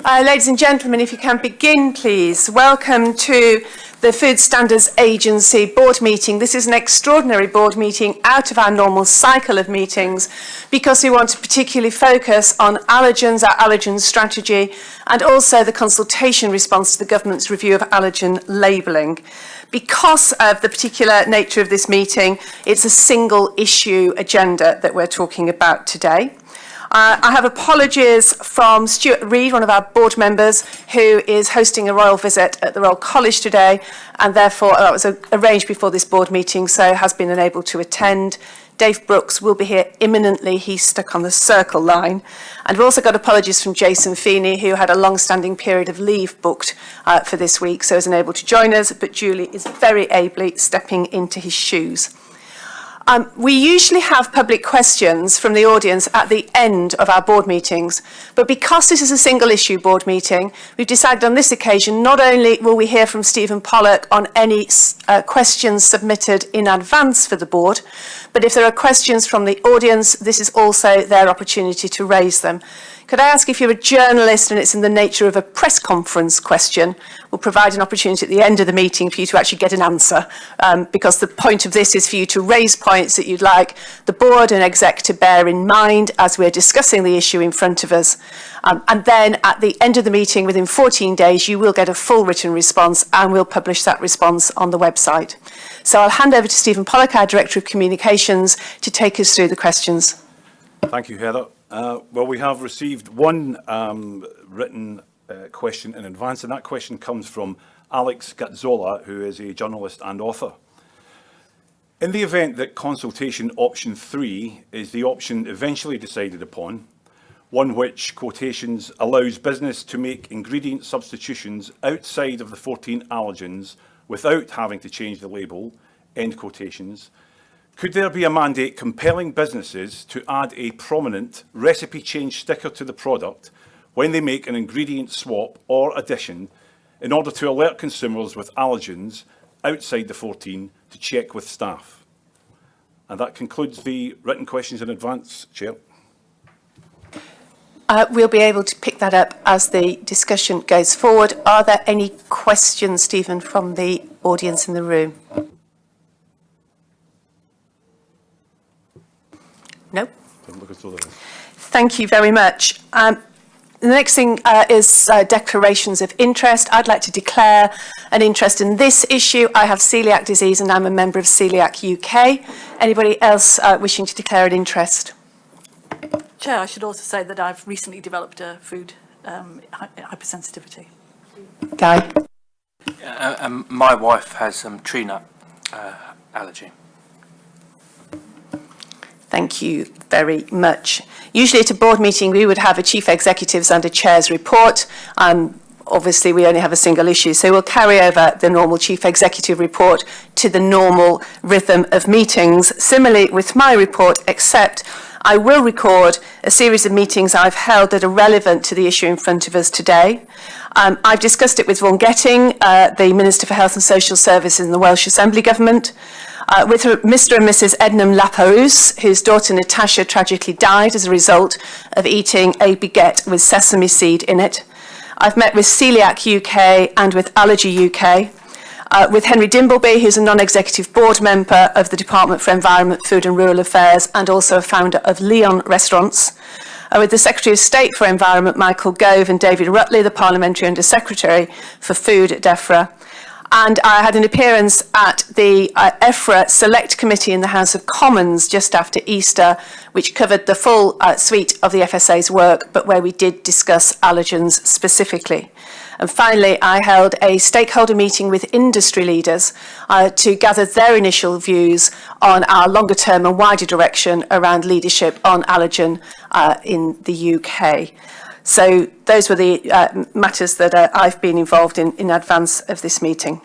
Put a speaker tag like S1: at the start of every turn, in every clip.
S1: Ladies and gentlemen, if you can begin, please. Welcome to the Food Standards Agency board meeting. This is an extraordinary board meeting out of our normal cycle of meetings because we want to particularly focus on allergens, our allergen strategy, and also the consultation response to the government's review of allergen labelling. Because of the particular nature of this meeting, it's a single issue agenda that we're talking about today. I have apologies from Stuart Reid, one of our board members, who is hosting a royal visit at the Royal College today, and therefore that was arranged before this board meeting, so has been unable to attend. Dave Brooks will be here imminently. He's stuck on the Circle line. And we've also got apologies from Jason Feeney, who had a long-standing period of leave booked for this week, so is unable to join us, but Julie is very ably stepping into his shoes. We usually have public questions from the audience at the end of our board meetings, but because this is a single issue board meeting, we've decided on this occasion not only will we hear from Stephen Pollock on any questions submitted in advance for the board, but if there are questions from the audience, this is also their opportunity to raise them. Could I ask, if you're a journalist and it's in the nature of a press conference question, we'll provide an opportunity at the end of the meeting for you to actually get an answer, because the point of this is for you to raise points that you'd like the board and exec to bear in mind as we're discussing the issue in front of us. And then at the end of the meeting, within 14 days, you will get a full written response and we'll publish that response on the website. So I'll hand over to Stephen Pollock, our Director of Communications, to take us through the questions.
S2: Thank you, Heather. Well, we have received one written question in advance, and that question comes from Alex Gazzola, who is a journalist and author. In the event that consultation option 3 is the option eventually decided upon, one which, quotations, allows business to make ingredient substitutions outside of the 14 allergens without having to change the label, end quotations, could there be a mandate compelling businesses to add a prominent recipe change sticker to the product when they make an ingredient swap or addition in order to alert consumers with allergens outside the 14 to check with staff? And that concludes the written questions in advance, Chair.
S1: We'll be able to pick that up as the discussion goes forward. Are there any questions, Stephen, from the audience in the room? No? Thank you very much. The next thing is declarations of interest. I'd like to declare an interest in this issue. I have celiac disease and I'm a member of Celiac UK. Anybody else wishing to declare an interest?
S3: Chair, I should also say that I've recently developed a food hypersensitivity.
S1: Guy?
S4: My wife has tree nut allergy.
S1: Thank you very much. Usually at a board meeting, we would have a chief executive's and a chair's report. Obviously, we only have a single issue, so we'll carry over the normal chief executive report to the normal rhythm of meetings. Similarly with my report, except I will record a series of meetings I've held that are relevant to the issue in front of us today. I've discussed it with Vaughan Getting, the Minister for Health and Social Services in the Welsh Assembly Government, with Mr and Mrs Ednam Laparouse, whose daughter Natasha tragically died as a result of eating a baguette with sesame seed in it. I've met with Celiac UK and with Allergy UK, with Henry Dimbleby, who's a non-executive board member of the Department for Environment, Food and Rural Affairs and also a founder of Leon Restaurants, with the Secretary of State for Environment, Michael Gove, and David Rutley, the Parliamentary Under Secretary for Food at DEFRA. And I had an appearance at the EFRA Select Committee in the House of Commons just after Easter, which covered the full suite of the FSA's work, but where we did discuss allergens specifically. And finally, I held a stakeholder meeting with industry leaders to gather their initial views on our longer term and wider direction around leadership on allergen in the UK. So those were the matters that I've been involved in advance of this meeting.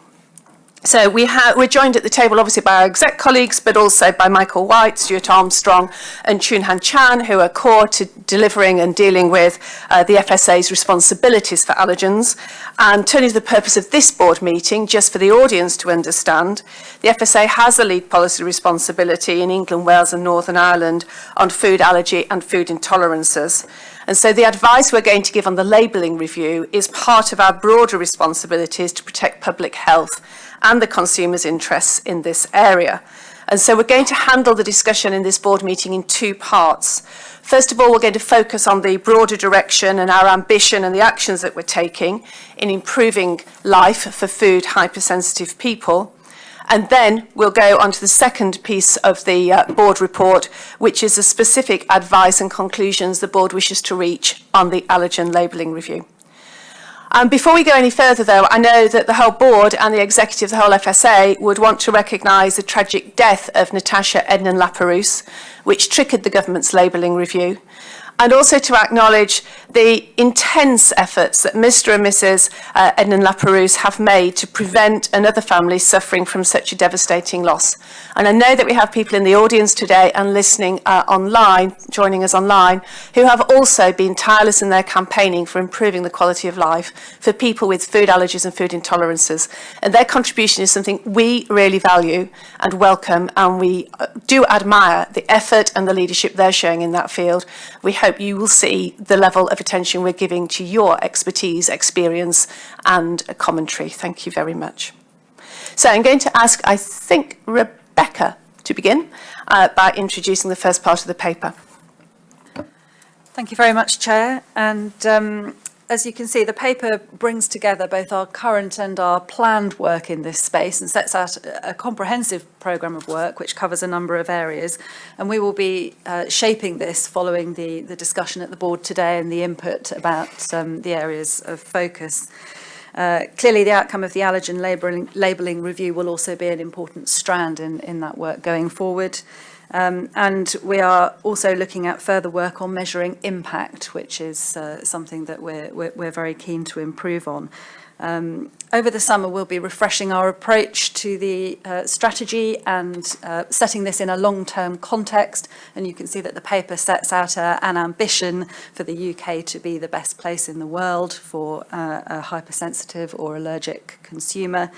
S1: So we're joined at the table obviously by our exec colleagues, but also by Michael White, Stuart Armstrong and Chun Han Chan, who are core to delivering and dealing with the FSA's responsibilities for allergens. And turning to the purpose of this board meeting, just for the audience to understand, the FSA has a lead policy responsibility in England, Wales and Northern Ireland on food allergy and food intolerances. And so the advice we're going to give on the labelling review is part of our broader responsibilities to protect public health and the consumers' interests in this area. And so we're going to handle the discussion in this board meeting in two parts. First of all, we're going to focus on the broader direction and our ambition and the actions that we're taking in improving life for food hypersensitive people. And then we'll go on to the second piece of the board report, which is the specific advice and conclusions the board wishes to reach on the allergen labelling review. Before we go any further, though, I know that the whole board and the executive, the whole FSA, would want to recognise the tragic death of Natasha Ednan-Laperouse, which triggered the government's labelling review, and also to acknowledge the intense efforts that Mr and Mrs Ednan-Laperouse have made to prevent another family suffering from such a devastating loss. And I know that we have people in the audience today and listening online, joining us online, who have also been tireless in their campaigning for improving the quality of life for people with food allergies and food intolerances. And their contribution is something we really value and welcome, and we do admire the effort and the leadership they're showing in that field. We hope you will see the level of attention we're giving to your expertise, experience and commentary. Thank you very much. So I'm going to ask, I think, Rebecca to begin by introducing the first part of the paper.
S5: Thank you very much, Chair. And as you can see, the paper brings together both our current and our planned work in this space and sets out a comprehensive programme of work which covers a number of areas. And we will be shaping this following the discussion at the board today and the input about the areas of focus. Clearly, the outcome of the allergen labelling review will also be an important strand in that work going forward. And we are also looking at further work on measuring impact, which is something that we're very keen to improve on. Over the summer, we'll be refreshing our approach to the strategy and setting this in a long-term context. And you can see that the paper sets out an ambition for the UK to be the best place in the world for a hypersensitive or allergic consumer.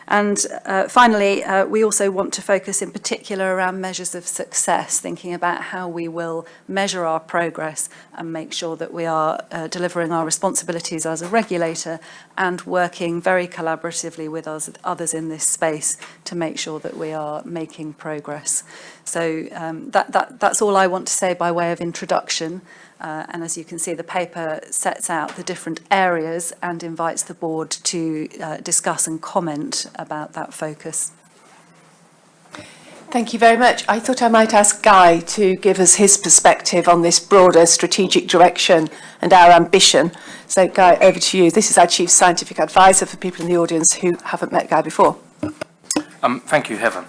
S5: And finally, we also want to focus in particular around measures of success, thinking about how we will measure our progress and make sure that we are delivering our responsibilities as a regulator and working very collaboratively with others in this space to make sure that we are making progress. So that's all I want to say by way of introduction. And as you can see, the paper sets out the different areas and invites the board to discuss and comment about that focus.
S1: Thank you very much. I thought I might ask Guy to give us his perspective on this broader strategic direction and our ambition. So Guy, over to you. This is our Chief Scientific Advisor for people in the audience who haven't met Guy before.
S4: Thank you, Heaven.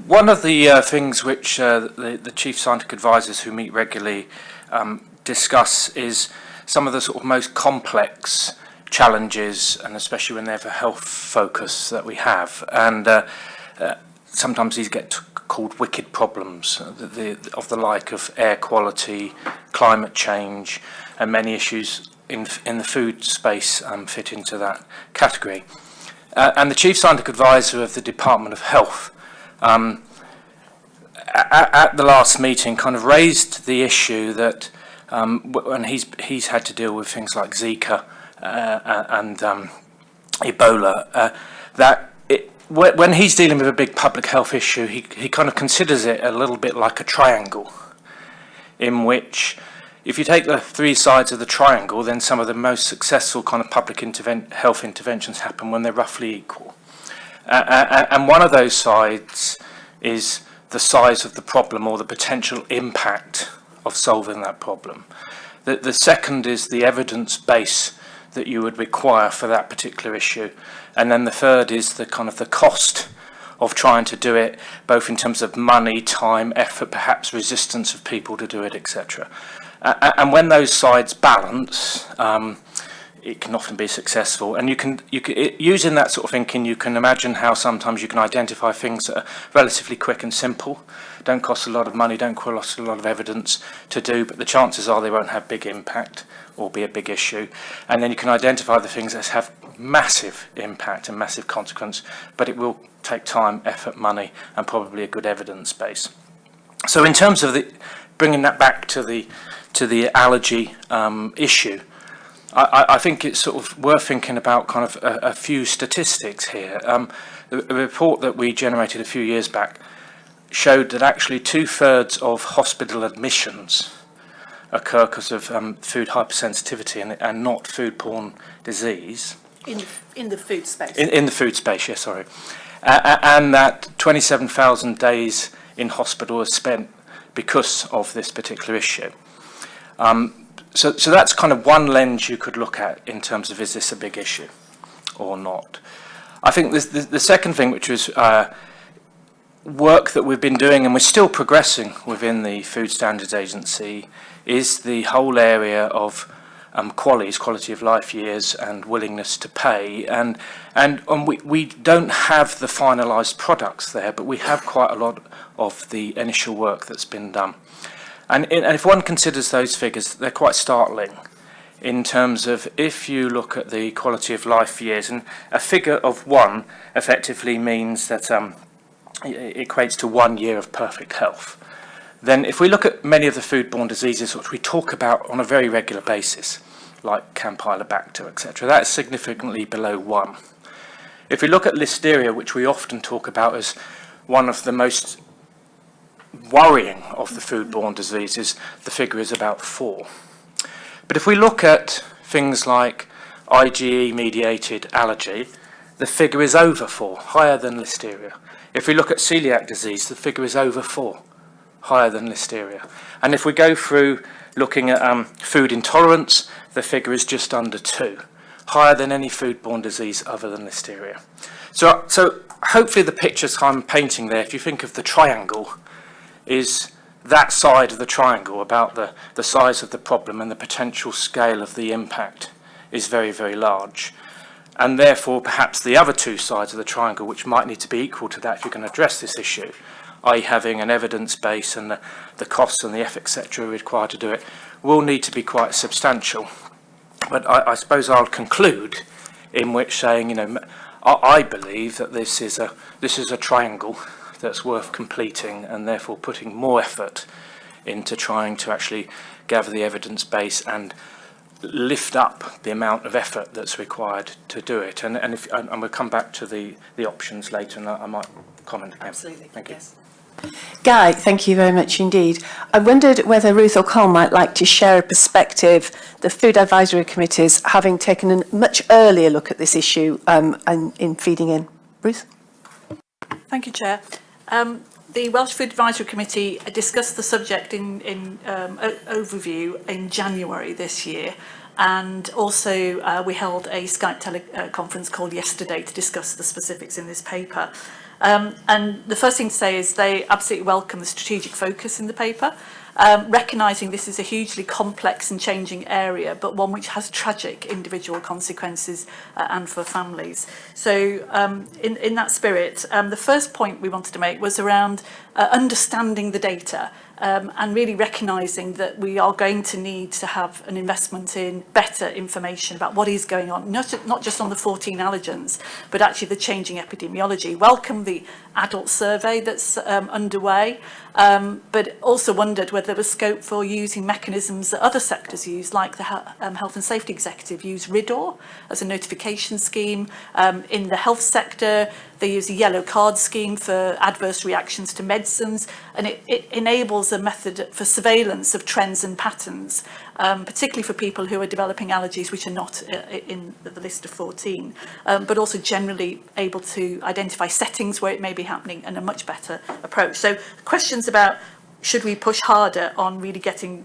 S4: One of the things which the Chief Scientific Advisors who meet regularly discuss is some of the sort of most complex challenges, and especially when they have a health focus that we have. And sometimes these get called wicked problems, of the like of air quality, climate change, and many issues in the food space fit into that category. And the Chief Scientific Advisor of the Department of Health at the last meeting kind of raised the issue that when he's had to deal with things like Zika and Ebola, that when he's dealing with a big public health issue, he kind of considers it a little bit like a triangle, in which if you take the three sides of the triangle, then some of the most successful kind of public health interventions happen when they're roughly equal. And one of those sides is the size of the problem or the potential impact of solving that problem. The second is the evidence base that you would require for that particular issue. And then the third is the kind of the cost of trying to do it, both in terms of money, time, effort, perhaps resistance of people to do it, etc. And when those sides balance, it can often be successful. And using that sort of thinking, you can imagine how sometimes you can identify things that are relatively quick and simple, don't cost a lot of money, don't cost a lot of evidence to do, but the chances are they won't have big impact or be a big issue. And then you can identify the things that have massive impact and massive consequence, but it will take time, effort, money, and probably a good evidence base. So in terms of bringing that back to the allergy issue, I think it's sort of worth thinking about kind of a few statistics here. The report that we generated a few years back showed that actually 2/3 of hospital admissions occur because of food hypersensitivity and not foodborne disease.
S3: In the food space.
S4: In the food space, yes, sorry. And that 27,000 days in hospital are spent because of this particular issue. So that's kind of one lens you could look at in terms of, is this a big issue or not? I think the second thing, which was work that we've been doing and we're still progressing within the Food Standards Agency, is the whole area of QALYs, quality of life years, and willingness to pay. And we don't have the finalised products there, but we have quite a lot of the initial work that's been done. And if one considers those figures, they're quite startling in terms of, if you look at the quality of life years, and a figure of 1 effectively means that it equates to 1 year of perfect health. Then if we look at many of the foodborne diseases which we talk about on a very regular basis, like Campylobacter, etc., that's significantly below 1. If we look at Listeria, which we often talk about as one of the most worrying of the foodborne diseases, the figure is about 4. But if we look at things like IgE-mediated allergy, the figure is over 4, higher than Listeria. If we look at celiac disease, the figure is over 4, higher than Listeria. And if we go through looking at food intolerance, the figure is just under 2, higher than any foodborne disease other than Listeria. So hopefully the pictures I'm painting there, if you think of the triangle, is that side of the triangle about the size of the problem and the potential scale of the impact is very, very large. And therefore, perhaps the other two sides of the triangle, which might need to be equal to that if you can address this issue, i.e. having an evidence base and the costs and the effort, etc., required to do it, will need to be quite substantial. But I suppose I'll conclude in which saying, I believe that this is a triangle that's worth completing, and therefore putting more effort into trying to actually gather the evidence base and lift up the amount of effort that's required to do it. And we'll come back to the options later, and I might comment again.
S3: Absolutely.
S4: Thank you.
S3: Yes.
S1: Guy, thank you very much indeed. I wondered whether Ruth or Cole might like to share a perspective, the Food Advisory Committees having taken a much earlier look at this issue and in feeding in. Ruth?
S3: Thank you, Chair. The Welsh Food Advisory Committee discussed the subject in overview in January this year, and also we held a Skype teleconference call yesterday to discuss the specifics in this paper. And the first thing to say is they absolutely welcome the strategic focus in the paper, recognising this is a hugely complex and changing area, but one which has tragic individual consequences and for families. So in that spirit, the first point we wanted to make was around understanding the data and really recognising that we are going to need to have an investment in better information about what is going on, not just on the 14 allergens, but actually the changing epidemiology. Welcome the adult survey that's underway, but also wondered whether there was scope for using mechanisms that other sectors use, like the Health and Safety Executive use RIDDOR as a notification scheme. In the health sector, they use a yellow card scheme for adverse reactions to medicines, and it enables a method for surveillance of trends and patterns, particularly for people who are developing allergies which are not in the list of 14, but also generally able to identify settings where it may be happening, and a much better approach. So questions about should we push harder on really getting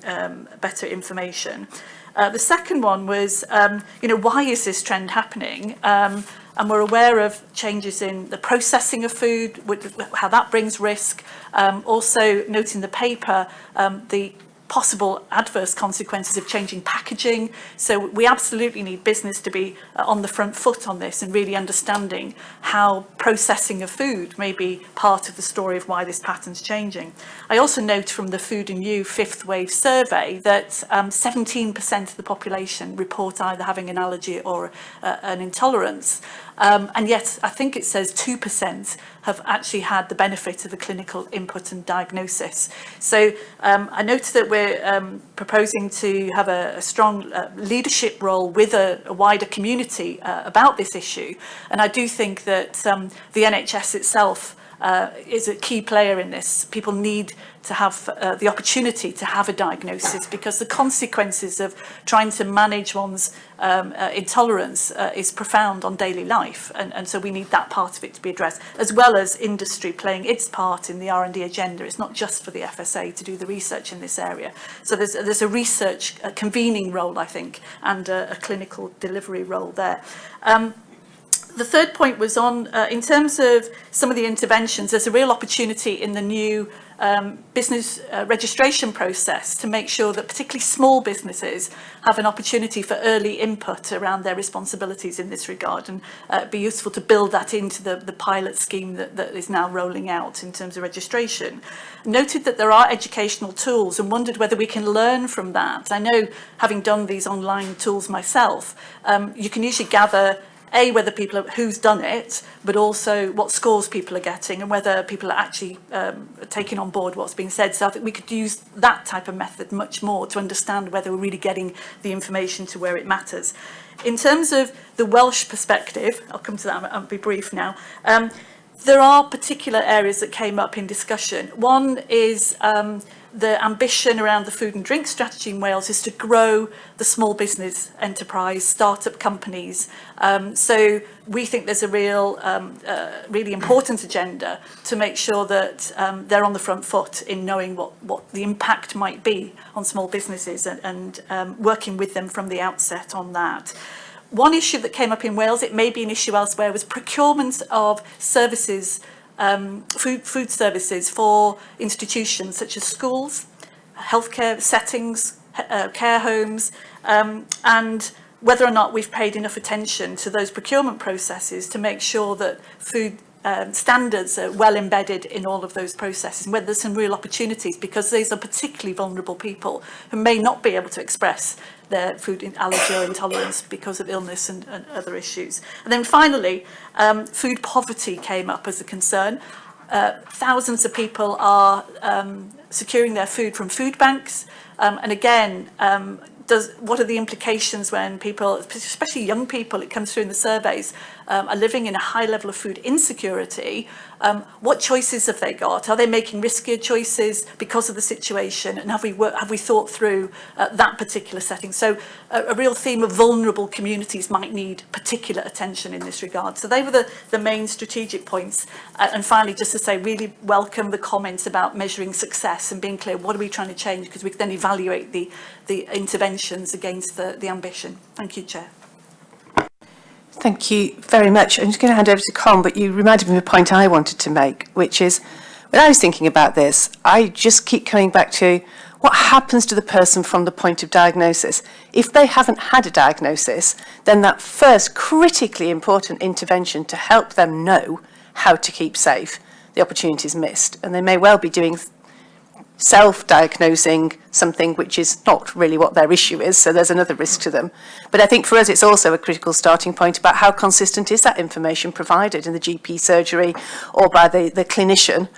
S3: better information. The second one was, why is this trend happening? And we're aware of changes in the processing of food, how that brings risk. Also note in the paper the possible adverse consequences of changing packaging. So we absolutely need business to be on the front foot on this and really understanding how processing of food may be part of the story of why this pattern's changing. I also note from the Food and You fifth wave survey that 17% of the population report either having an allergy or an intolerance. And yet, I think it says 2% have actually had the benefit of a clinical input and diagnosis. So I noticed that we're proposing to have a strong leadership role with a wider community about this issue. And I do think that the NHS itself is a key player in this. People need to have the opportunity to have a diagnosis, because the consequences of trying to manage one's intolerance is profound on daily life, and so we need that part of it to be addressed, as well as industry playing its part in the R&D agenda. It's not just for the FSA to do the research in this area. So there's a research convening role, I think, and a clinical delivery role there. The third point was on, in terms of some of the interventions, there's a real opportunity in the new business registration process to make sure that particularly small businesses have an opportunity for early input around their responsibilities in this regard, and it'd be useful to build that into the pilot scheme that is now rolling out in terms of registration. Noted that there are educational tools and wondered whether we can learn from that. I know, having done these online tools myself, you can usually gather whether people are, who's done it, but also what scores people are getting and whether people are actually taking on board what's being said. So I think we could use that type of method much more to understand whether we're really getting the information to where it matters. In terms of the Welsh perspective, I'll come to that, I'll be brief now. There are particular areas that came up in discussion. One is the ambition around the food and drink strategy in Wales is to grow the small business enterprise, start-up companies. So we think there's a really important agenda to make sure that they're on the front foot in knowing what the impact might be on small businesses, and working with them from the outset on that. One issue that came up in Wales, it may be an issue elsewhere, was procurement of services, food services for institutions such as schools, healthcare settings, care homes, and whether or not we've paid enough attention to those procurement processes to make sure that food standards are well embedded in all of those processes, and whether there's some real opportunities, because these are particularly vulnerable people who may not be able to express their food allergy or intolerance because of illness and other issues. And then finally, food poverty came up as a concern. Thousands of people are securing their food from food banks, and again, what are the implications when people, especially young people, it comes through in the surveys, are living in a high level of food insecurity? What choices have they got? Are they making riskier choices because of the situation? And have we thought through that particular setting? So a real theme of vulnerable communities might need particular attention in this regard. So they were the main strategic points. And finally, just to say, really welcome the comments about measuring success and being clear, what are we trying to change? Because we can then evaluate the interventions against the ambition. Thank you, Chair.
S1: Thank you very much. I'm just going to hand over to Con, but you reminded me of a point I wanted to make, which is, when I was thinking about this, I just keep coming back to what happens to the person from the point of diagnosis. If they haven't had a diagnosis, then that first critically important intervention to help them know how to keep safe, the opportunity is missed. And they may well be doing self-diagnosing something which is not really what their issue is, so there's another risk to them. But I think for us it's also a critical starting point about how consistent is that information provided in the GP surgery or by the clinician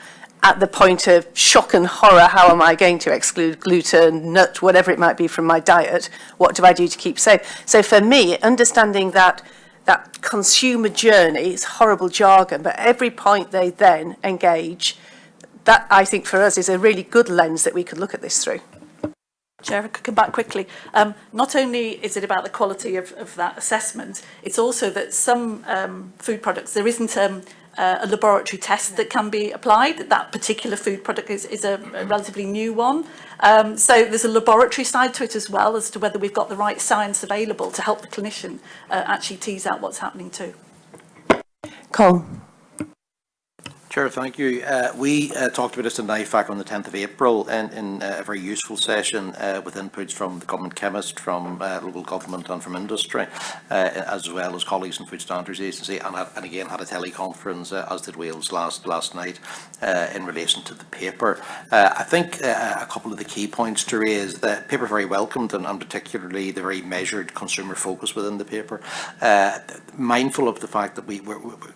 S1: at the point of shock and horror. How am I going to exclude gluten, nut, whatever it might be from my diet? What do I do to keep safe? So for me, understanding that consumer journey is horrible jargon, but every point they then engage, that, I think, for us is a really good lens that we could look at this through.
S3: Chair, if I could come back quickly. Not only is it about the quality of that assessment, it's also that some food products, there isn't a laboratory test that can be applied. That particular food product is a relatively new one. So there's a laboratory side to it as well, as to whether we've got the right science available to help the clinician actually tease out what's happening too.
S1: Cole.
S6: Chair, thank you. We talked about this in NIFAC on the 10th of April in a very useful session with inputs from the government chemist, from local government and from industry, as well as colleagues in Food Standards Agency, and again had a teleconference, as did Wales last night, in relation to the paper. I think a couple of the key points to raise, the paper very welcomed, and particularly the very measured consumer focus within the paper. Mindful of the fact that we're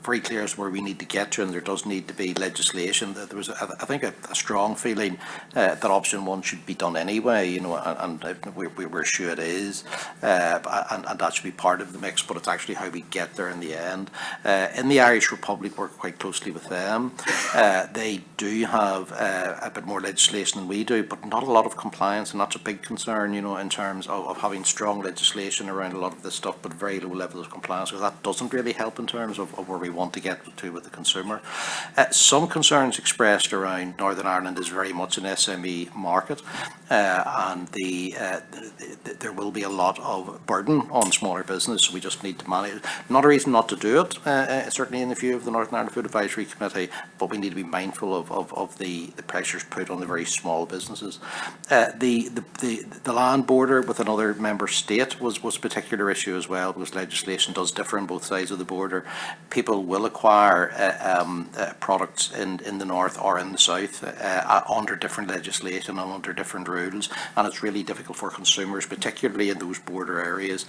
S6: very clear as to where we need to get to, and there does need to be legislation. There was, I think, a strong feeling that option one should be done anyway, you know, and we're sure it is, and that should be part of the mix, but it's actually how we get there in the end. In the Irish Republic, work quite closely with them. They do have a bit more legislation than we do, but not a lot of compliance, and that's a big concern, you know, in terms of having strong legislation around a lot of this stuff, but very low levels of compliance, because that doesn't really help in terms of where we want to get to with the consumer. Some concerns expressed around Northern Ireland is very much an SME market, and there will be a lot of burden on smaller business. We just need to manage. Not a reason not to do it, certainly in the view of the Northern Ireland Food Advisory Committee, but we need to be mindful of the pressures put on the very small businesses. The land border with another member state was a particular issue as well, because legislation does differ on both sides of the border. People will acquire products in the north or in the south under different legislation and under different rules, and it's really difficult for consumers, particularly in those border areas,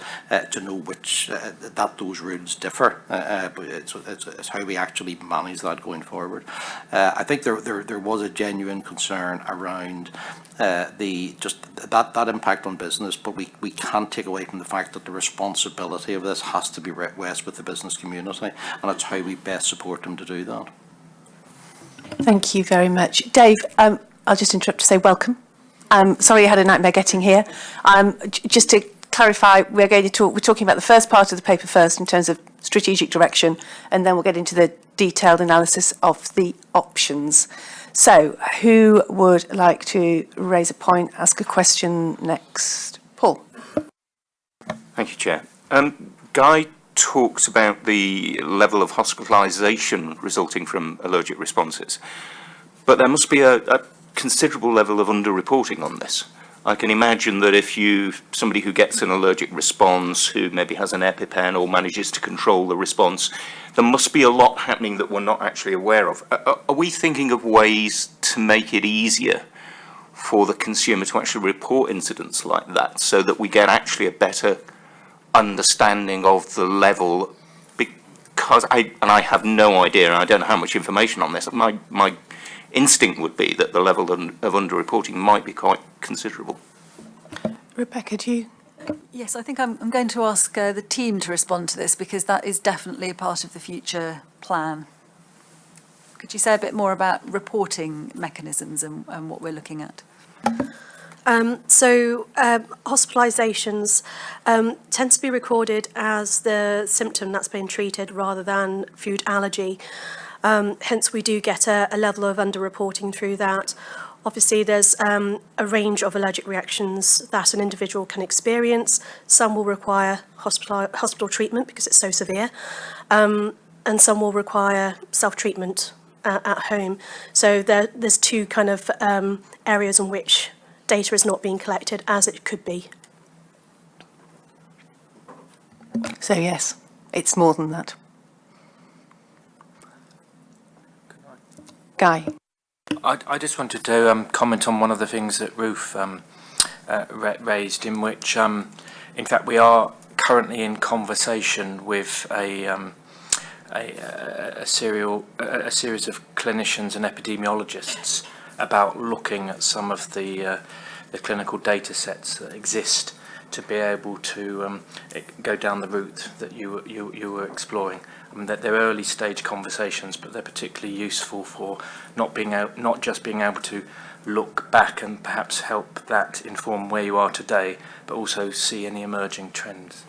S6: to know which that those rules differ. But it's how we actually manage that going forward. I think there was a genuine concern around that impact on business, but we can't take away from the fact that the responsibility of this has to be rests with the business community, and it's how we best support them to do that.
S1: Thank you very much. Dave, I'll just interrupt to say welcome. Sorry you had a nightmare getting here. Just to clarify, we're talking about the first part of the paper first in terms of strategic direction, and then we'll get into the detailed analysis of the options. So, who would like to raise a point, ask a question next? Paul.
S7: Thank you, Chair. Guy talks about the level of hospitalisation resulting from allergic responses, but there must be a considerable level of underreporting on this. I can imagine that if somebody who gets an allergic response, who maybe has an EpiPen or manages to control the response, there must be a lot happening that we're not actually aware of. Are we thinking of ways to make it easier for the consumer to actually report incidents like that, so that we get actually a better understanding of the level? Because I have no idea, and I don't know how much information on this. My instinct would be that the level of underreporting might be quite considerable.
S1: Rebecca, do you?
S5: Yes, I think I'm going to ask the team to respond to this, because that is definitely a part of the future plan. Could you say a bit more about reporting mechanisms and what we're looking at?
S8: Hospitalisations tend to be recorded as the symptom that's being treated rather than food allergy. Hence, we do get a level of underreporting through that. Obviously, there's a range of allergic reactions that an individual can experience. Some will require hospital treatment because it's so severe, and some will require self-treatment at home. So there's two kind of areas in which data is not being collected as it could be.
S1: So yes, it's more than that. Guy.
S4: I just wanted to comment on one of the things that Ruth raised, in which, in fact, we are currently in conversation with a series of clinicians and epidemiologists about looking at some of the clinical data sets that exist to be able to go down the route that you were exploring. I mean, that they're early stage conversations, but they're particularly useful for not just being able to look back and perhaps help that inform where you are today, but also see any emerging trends.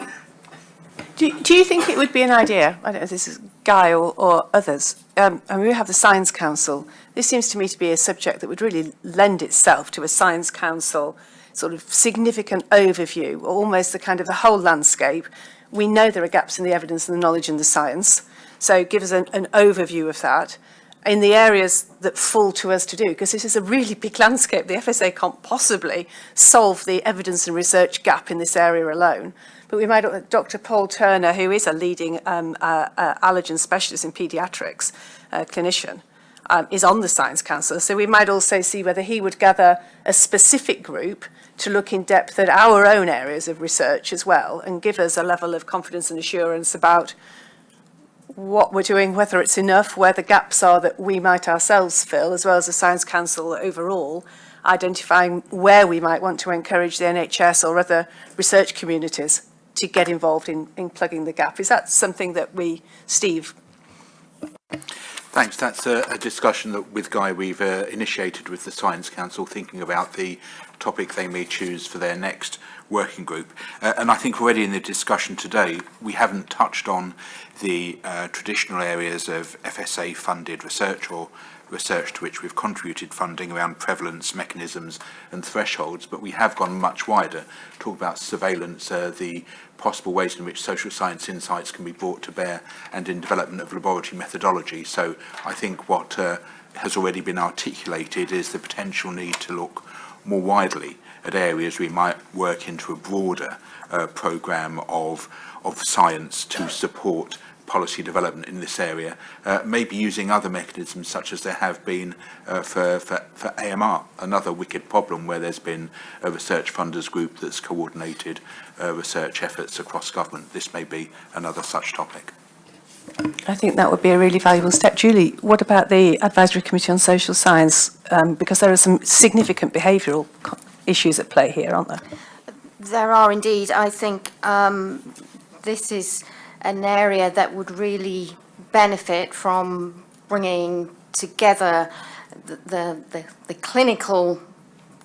S1: Do you think it would be an idea, I don't know if this is Guy or others, and we have the Science Council. This seems to me to be a subject that would really lend itself to a Science Council sort of significant overview, almost the kind of the whole landscape. We know there are gaps in the evidence and the knowledge and the science, so give us an overview of that. in the areas that fall to us to do, because this is a really big landscape. The FSA can't possibly solve the evidence and research gap in this area alone. But we might, Dr. Paul Turner, who is a leading allergen specialist in paediatrics, clinician, is on the Science Council. So we might also see whether he would gather a specific group to look in depth at our own areas of research as well, and give us a level of confidence and assurance about what we're doing, whether it's enough, where the gaps are that we might ourselves fill, as well as the Science Council overall, identifying where we might want to encourage the NHS or other research communities to get involved in plugging the gap. Is that something that Steve?
S9: Thanks. That's a discussion that with Guy we've initiated with the Science Council, thinking about the topic they may choose for their next working group. And I think already in the discussion today, we haven't touched on the traditional areas of FSA funded research or research to which we've contributed funding around prevalence, mechanisms and thresholds, but we have gone much wider, talk about surveillance, the possible ways in which social science insights can be brought to bear, and in development of laboratory methodology. So I think what has already been articulated is the potential need to look more widely at areas we might work into a broader programme of science to support policy development in this area, maybe using other mechanisms such as there have been for AMR, another wicked problem where there's been a research funders group that's coordinated research efforts across government. This may be another such topic.
S1: I think that would be a really valuable step. Julie, what about the Advisory Committee on Social Science? Because there are some significant behavioural issues at play here, aren't there?
S10: There are indeed. I think this is an area that would really benefit from bringing together the clinical,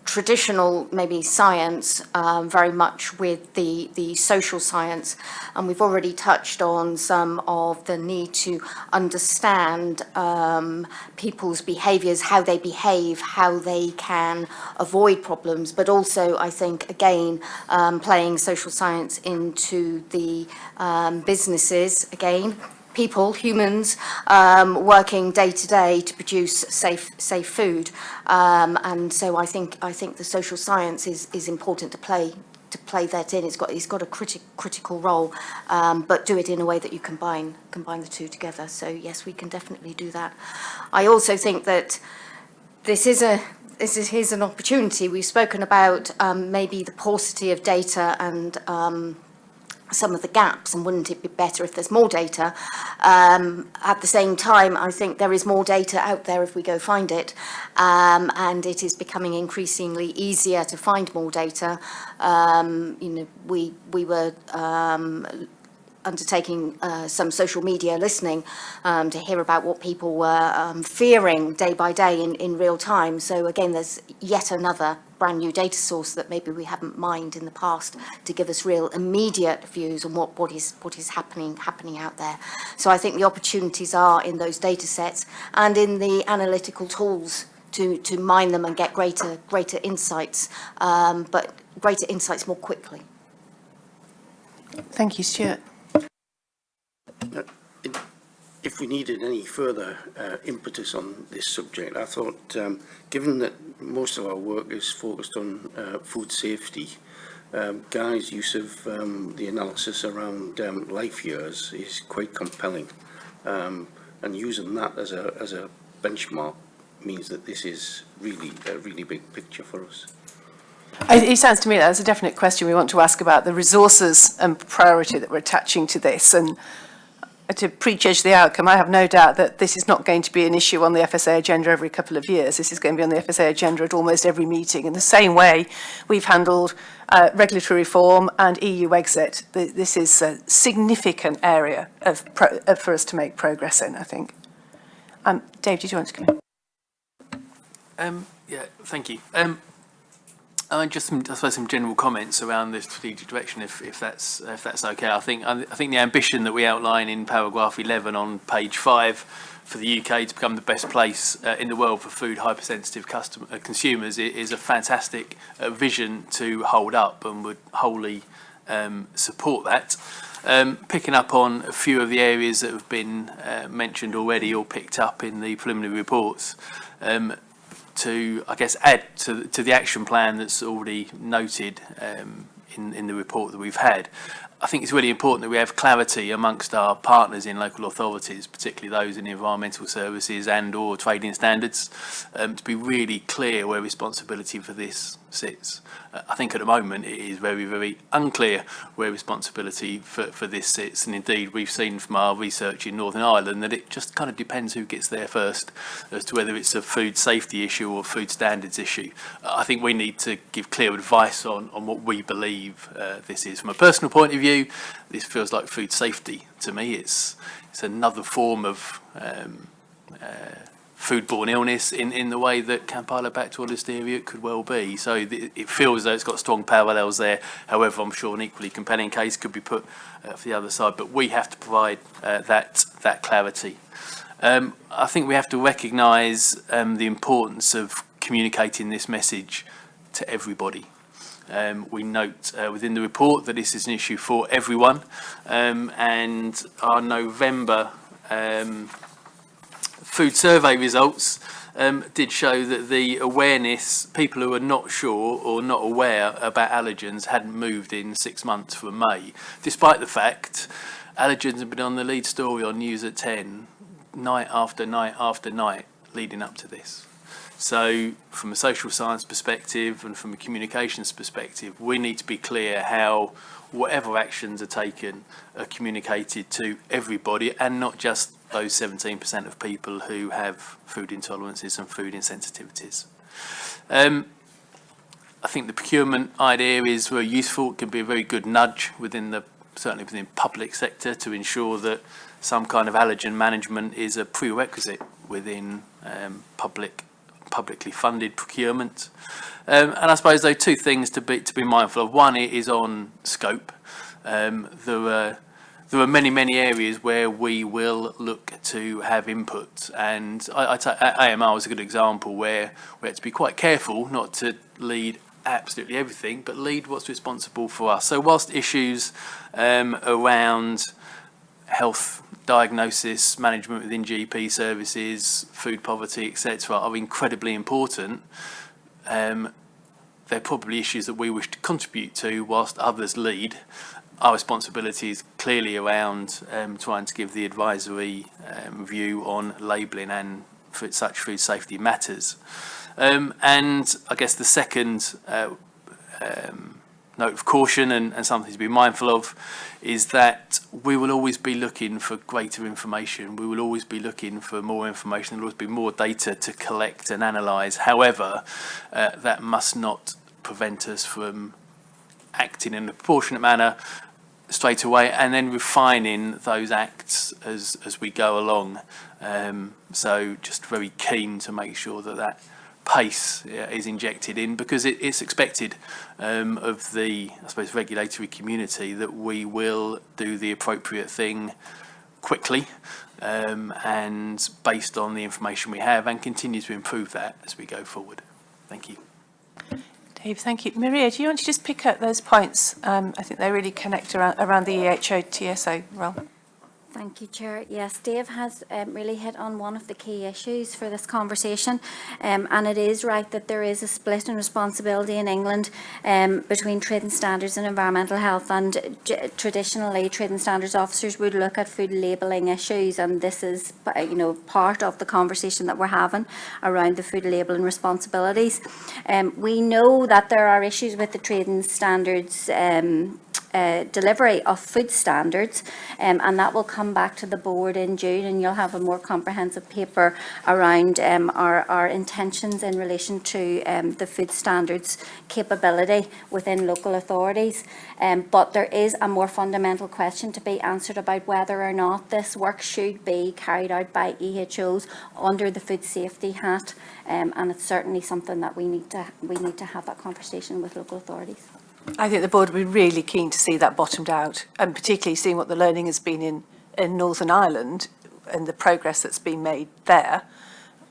S10: traditional maybe science very much with the social science, and we've already touched on some of the need to understand people's behaviours, how they behave, how they can avoid problems, but also I think again playing social science into the businesses again. People, humans, working day to day to produce safe food, and so I think the social science is important to play that in. It's got a critical role, but do it in a way that you combine the two together. So yes, we can definitely do that. I also think that here's an opportunity. We've spoken about maybe the paucity of data and some of the gaps, and wouldn't it be better if there's more data? At the same time, I think there is more data out there if we go find it, and it is becoming increasingly easier to find more data. We were undertaking some social media listening to hear about what people were fearing day by day in real time. So again, there's yet another brand new data source that maybe we haven't mined in the past to give us real immediate views on what is happening out there. So I think the opportunities are in those data sets and in the analytical tools to mine them and get greater insights, but greater insights more quickly.
S1: Thank you, Stuart.
S11: If we needed any further impetus on this subject, I thought, given that most of our work is focused on food safety, Guy's use of the analysis around life years is quite compelling, and using that as a benchmark means that this is really a really big picture for us.
S1: It sounds to me that's a definite question we want to ask about the resources and priority that we're attaching to this, and to prejudge the outcome, I have no doubt that this is not going to be an issue on the FSA agenda every couple of years. This is going to be on the FSA agenda at almost every meeting, in the same way we've handled regulatory reform and EU exit. This is a significant area for us to make progress in, I think. Dave, did you want to come in?
S12: Yeah, thank you. Just some general comments around the strategic direction, if that's okay. I think the ambition that we outline in paragraph 11 on page 5 for the UK to become the best place in the world for food hypersensitive consumers is a fantastic vision to hold up, and would wholly support that. Picking up on a few of the areas that have been mentioned already or picked up in the preliminary reports, to, I guess, add to the action plan that's already noted in the report that we've had. I think it's really important that we have clarity amongst our partners in local authorities, particularly those in the environmental services and or trading standards, to be really clear where responsibility for this sits. I think at the moment it is very, very unclear where responsibility for this sits, and indeed we've seen from our research in Northern Ireland that it just kind of depends who gets there first as to whether it's a food safety issue or food standards issue. I think we need to give clear advice on what we believe this is. From a personal point of view, this feels like food safety to me. It's another form of foodborne illness in the way that Campylobacter or Listeria could well be. So it feels as though it's got strong parallels there. However, I'm sure an equally compelling case could be put for the other side, but we have to provide that clarity. I think we have to recognise the importance of communicating this message to everybody. We note within the report that this is an issue for everyone, and our November food survey results did show that the awareness, people who are not sure or not aware about allergens hadn't moved in 6 months from May, despite the fact allergens have been on the lead story on News at 10 night after night after night leading up to this. So from a social science perspective and from a communications perspective, we need to be clear how whatever actions are taken are communicated to everybody and not just those 17% of people who have food intolerances and food insensitivities. I think the procurement idea is very useful. It can be a very good nudge certainly within the public sector to ensure that some kind of allergen management is a prerequisite within publicly funded procurement. And I suppose there are two things to be mindful of. One is on scope. There are many areas where we will look to have input, and I take AMR as a good example where we have to be quite careful not to lead absolutely everything, but lead what's responsible for us. So whilst issues around health diagnosis, management within GP services, food poverty, etc. are incredibly important, they're probably issues that we wish to contribute to whilst others lead. Our responsibility is clearly around trying to give the advisory view on labelling and such food safety matters. And I guess the second note of caution and something to be mindful of is that we will always be looking for greater information. We will always be looking for more information. There will always be more data to collect and analyse. However, that must not prevent us from acting in a proportionate manner straight away and then refining those acts as we go along. So just very keen to make sure that pace is injected in, because it's expected of the, I suppose, regulatory community that we will do the appropriate thing quickly and based on the information we have, and continue to improve that as we go forward. Thank you.
S1: Dave, thank you. Maria, do you want to just pick up those points? I think they really connect around the EHO-TSO role.
S10: Thank you, Chair. Yes, Dave has really hit on one of the key issues for this conversation, and it is right that there is a split in responsibility in England between trading standards and environmental health, and traditionally trading standards officers would look at food labelling issues, and this is part of the conversation that we're having around the food labelling responsibilities. We know that there are issues with the trading standards delivery of food standards, and that will come back to the board in June, and you'll have a more comprehensive paper around our intentions in relation to the food standards capability within local authorities. But there is a more fundamental question to be answered about whether or not this work should be carried out by EHOs under the food safety hat, and it's certainly something that we need to have that conversation with local authorities.
S1: I think the board would be really keen to see that bottomed out, and particularly seeing what the learning has been in Northern Ireland and the progress that's been made there.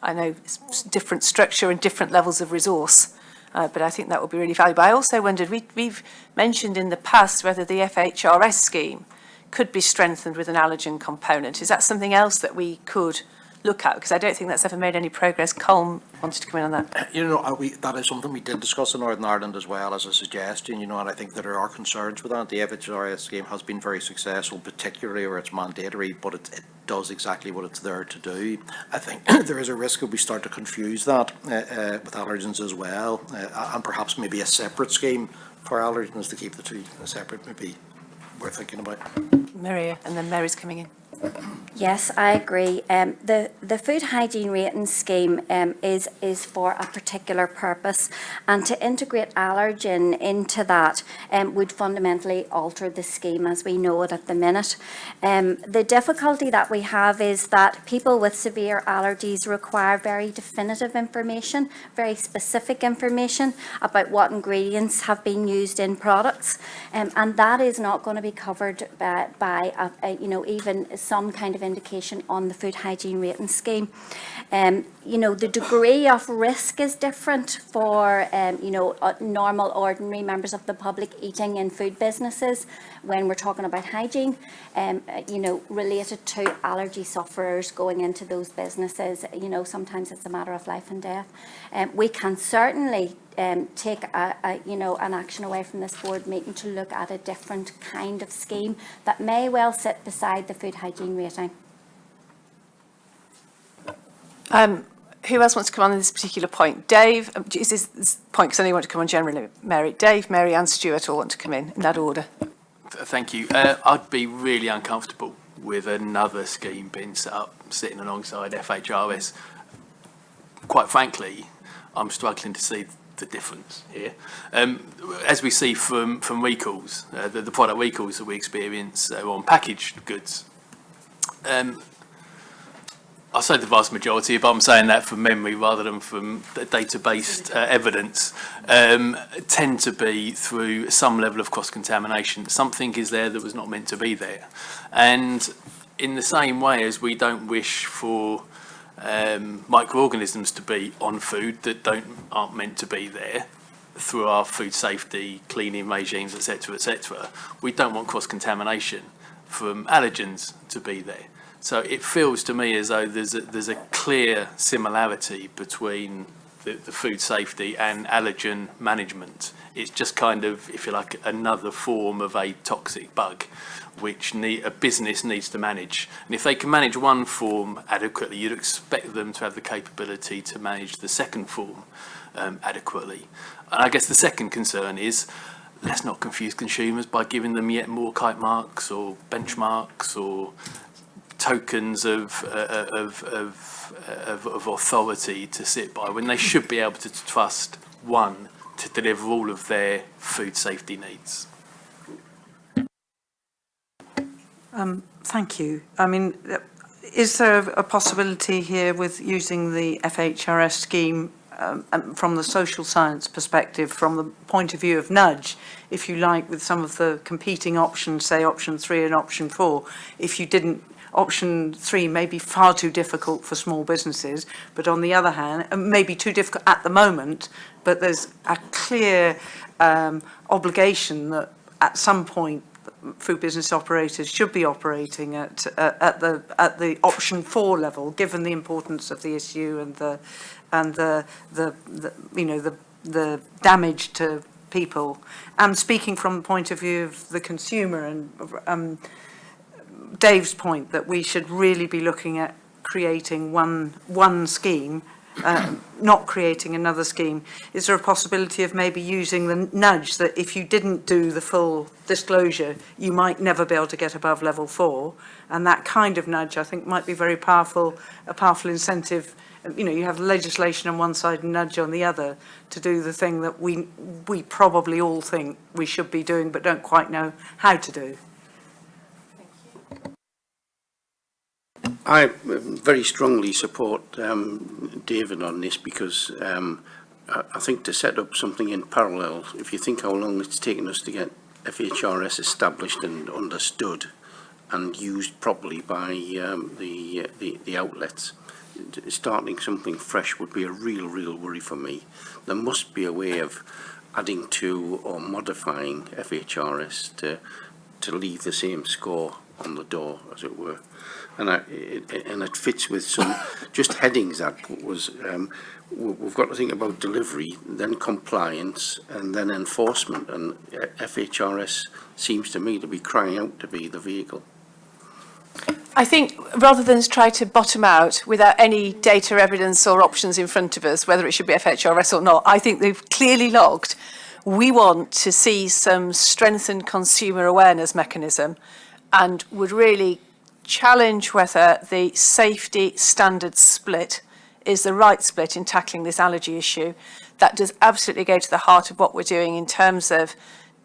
S1: I know it's different structure and different levels of resource, But I think that would be really valuable. I also wondered, we've mentioned in the past whether the FHRS scheme could be strengthened with an allergen component. Is that something else that we could look at? Because I don't think that's ever made any progress. Colm wanted to come in on that.
S6: That is something we did discuss in Northern Ireland as well as a suggestion, and I think that there are concerns with that. The FHRS scheme has been very successful, particularly where it's mandatory, but it does exactly what it's there to do. I think there is a risk if we start to confuse that with allergens as well, and perhaps maybe a separate scheme for allergens to keep the two separate, maybe worth thinking about.
S1: Maria, and then Mary's coming in.
S10: Yes, I agree. The food hygiene rating scheme is for a particular purpose, and to integrate allergen into that would fundamentally alter the scheme as we know it at the minute. The difficulty that we have is that people with severe allergies require very definitive information, very specific information about what ingredients have been used in products, and that is not going to be covered by even some kind of indication on the food hygiene rating scheme. The degree of risk is different for, normal, ordinary members of the public eating in food businesses when we're talking about hygiene, related to allergy sufferers going into those businesses. Sometimes it's a matter of life and death. We can certainly take an action away from this board meeting to look at a different kind of scheme that may well sit beside the food hygiene rating.
S1: Who else wants to come on this particular point? Dave, is this point, because I know you want to come on generally, Mary. Dave, Mary and Stuart all want to come in that order.
S12: Thank you. I'd be really uncomfortable with another scheme being set up, sitting alongside FHRS. Quite frankly, I'm struggling to see the difference here. As we see from recalls, the product recalls that we experience on packaged goods, I'll say the vast majority, but I'm saying that from memory rather than from data-based evidence, tend to be through some level of cross-contamination. Something is there that was not meant to be there. And in the same way as we don't wish for microorganisms to be on food that aren't meant to be there through our food safety, cleaning regimes, etc., we don't want cross-contamination from allergens to be there. So it feels to me as though there's a clear similarity between the food safety and allergen management. It's just kind of, if you like, another form of a toxic bug which a business needs to manage. And if they can manage one form adequately, you'd expect them to have the capability to manage the second form adequately. And I guess the second concern is, let's not confuse consumers by giving them yet more kite marks or benchmarks or tokens of authority to sit by, when they should be able to trust one to deliver all of their food safety needs.
S13: Thank you. I mean, is there a possibility here with using the FHRS scheme from the social science perspective, from the point of view of nudge, if you like, with some of the competing options, say option 3 and option 4, if you didn't, option 3 may be far too difficult for small businesses, but on the other hand, maybe too difficult at the moment, but there's a clear obligation that at some point food business operators should be operating at the option 4 level, given the importance of the issue and the damage to people. And speaking from the point of view of the consumer, and Dave's point that we should really be looking at creating one scheme, not creating another scheme. Is there a possibility of maybe using the nudge that if you didn't do the full disclosure, you might never be able to get above level 4? And that kind of nudge, I think, might be very powerful, a powerful incentive. You have legislation on one side and nudge on the other to do the thing that we probably all think we should be doing but don't quite know how to do.
S11: I very strongly support David on this because I think to set up something in parallel, if you think how long it's taken us to get FHRS established and understood and used properly by the outlets, starting something fresh would be a real worry for me. There must be a way of adding to or modifying FHRS to leave the same score on the door, as it were. And it fits with some just headings that was, we've got to think about delivery, then compliance, and then enforcement. And FHRS seems to me to be crying out to be the vehicle.
S1: I think rather than try to bottom out without any data evidence or options in front of us, whether it should be FHRS or not, I think they've clearly logged. We want to see some strengthened consumer awareness mechanism and would really challenge whether the safety standard split is the right split in tackling this allergy issue. That does absolutely go to the heart of what we're doing in terms of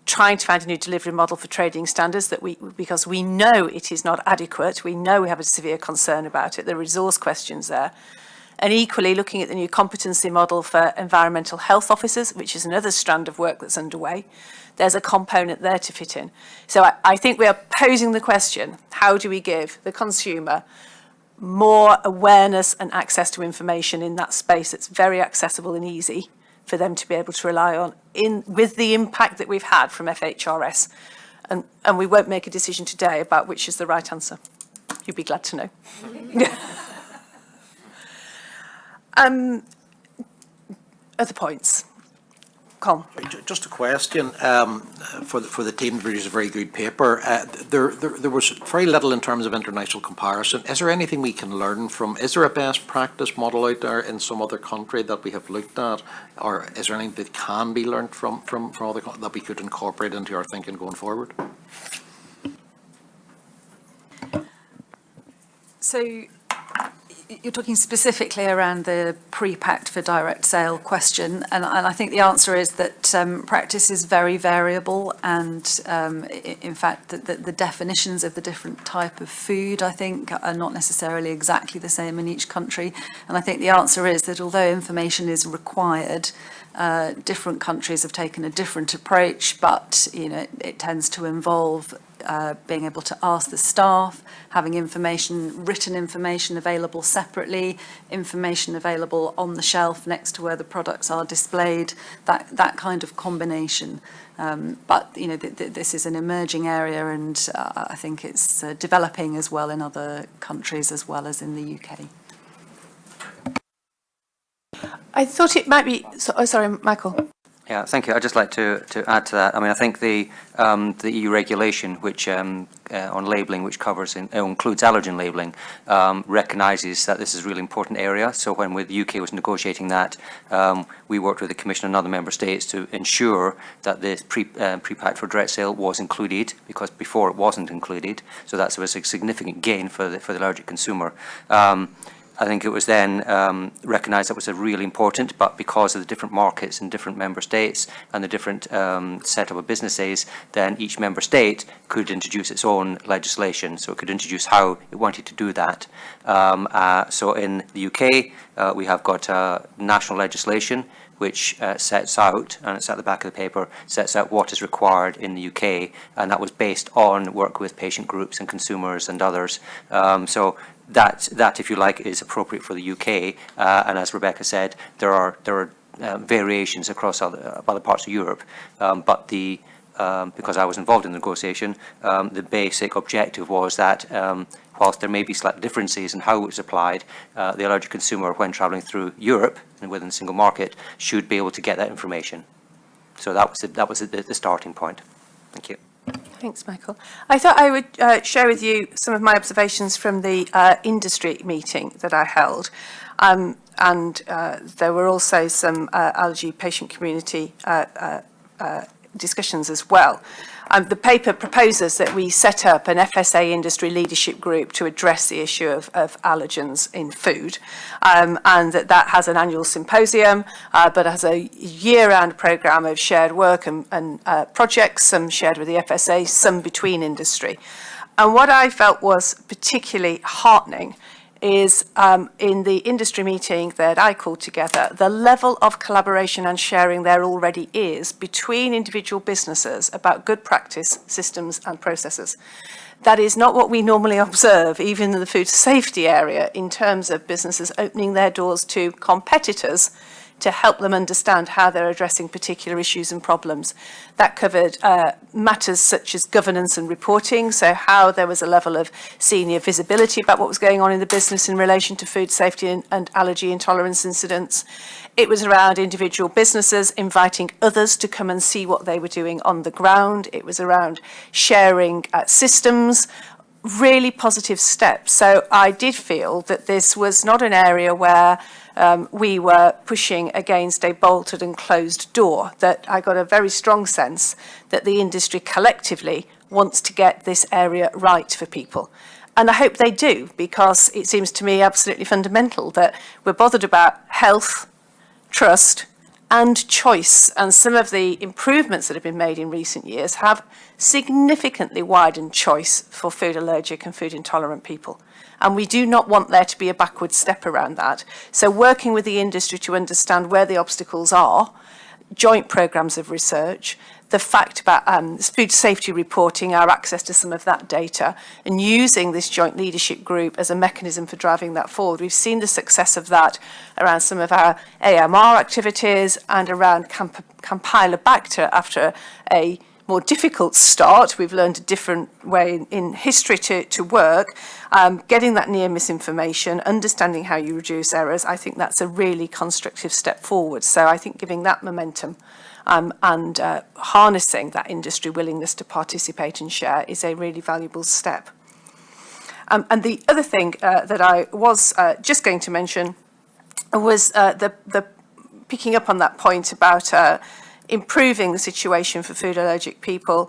S1: trying to find a new delivery model for trading standards because we know it is not adequate. We know we have a severe concern about it. There are resource questions there. And equally looking at the new competency model for environmental health officers, which is another strand of work that's underway. There's a component there to fit in. So I think we are posing the question, how do we give the consumer more awareness and access to information in that space that's very accessible and easy for them to be able to rely on with the impact that we've had from FHRS. And we won't make a decision today about which is the right answer. You'd be glad to know. Other points? Colm.
S6: Just a question for the team to produce a very good paper. There was very little in terms of international comparison. Is there anything we can learn from? Is there a best practice model out there in some other country that we have looked at, or is there anything that can be learned from other that we could incorporate into our thinking going forward?
S5: So you're talking specifically around the pre-packed for direct sale question, and I think the answer is that practice is very variable, and in fact the definitions of the different type of food, I think, are not necessarily exactly the same in each country. And I think the answer is that although information is required, different countries have taken a different approach, but it tends to involve being able to ask the staff, having written information available separately, information available on the shelf next to where the products are displayed, that kind of combination. But this is an emerging area, and I think it's developing as well in other countries as well as in the UK.
S1: I thought it might be. Sorry, Michael.
S14: Yeah, thank you. I'd just like to add to that. I mean, I think the EU regulation, which on labelling, which includes allergen labelling, recognises that this is a really important area. So when the UK was negotiating that, we worked with the Commission and other member states to ensure that this pre-packed for direct sale was included, because before it wasn't included. So that was a significant gain for the allergic consumer. I think it was then recognised that was really important, but because of the different markets in different member states and the different setup of businesses, then each member state could introduce its own legislation. So it could introduce how it wanted to do that. So in the UK, we have got national legislation which sets out, and it's at the back of the paper, sets out what is required in the UK, and that was based on work with patient groups and consumers and others. So that, if you like, is appropriate for the UK. And as Rebecca said, there are variations across other parts of Europe, but because I was involved in the negotiation, the basic objective was that whilst there may be slight differences in how it's applied, the allergic consumer, when travelling through Europe and within the single market, should be able to get that information. So that was the starting point. Thank you.
S1: Thanks, Michael. I thought I would share with you some of my observations from the industry meeting that I held. And there were also some allergy patient community discussions as well. The paper proposes that we set up an FSA industry leadership group to address the issue of allergens in food, and that has an annual symposium, but has a year-round programme of shared work and projects, some shared with the FSA, some between industry. And what I felt was particularly heartening is in the industry meeting that I called together, the level of collaboration and sharing there already is between individual businesses about good practice, systems and processes. That is not what we normally observe, even in the food safety area, in terms of businesses opening their doors to competitors to help them understand how they're addressing particular issues and problems. That covered matters such as governance and reporting, so how there was a level of senior visibility about what was going on in the business in relation to food safety and allergy intolerance incidents. It was around individual businesses inviting others to come and see what they were doing on the ground. It was around sharing systems, really positive steps. So I did feel that this was not an area where we were pushing against a bolted and closed door, that I got a very strong sense that the industry collectively wants to get this area right for people. And I hope they do, because it seems to me absolutely fundamental that we're bothered about health, trust and choice. And some of the improvements that have been made in recent years have significantly widened choice for food allergic and food intolerant people. And we do not want there to be a backward step around that. So working with the industry to understand where the obstacles are, joint programmes of research, the fact about food safety reporting, our access to some of that data, and using this joint leadership group as a mechanism for driving that forward. We've seen the success of that around some of our AMR activities and around Campylobacter after a more difficult start. We've learned a different way in history to work. Getting that near misinformation, understanding how you reduce errors, I think that's a really constructive step forward. So I think giving that momentum and harnessing that industry willingness to participate and share is a really valuable step. And the other thing that I was just going to mention was the picking up on that point about improving the situation for food allergic people.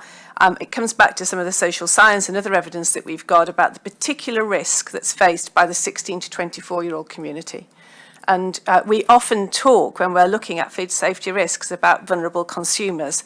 S1: It comes back to some of the social science and other evidence that we've got about the particular risk that's faced by the 16 to 24-year-old community. And we often talk, when we're looking at food safety risks, about vulnerable consumers.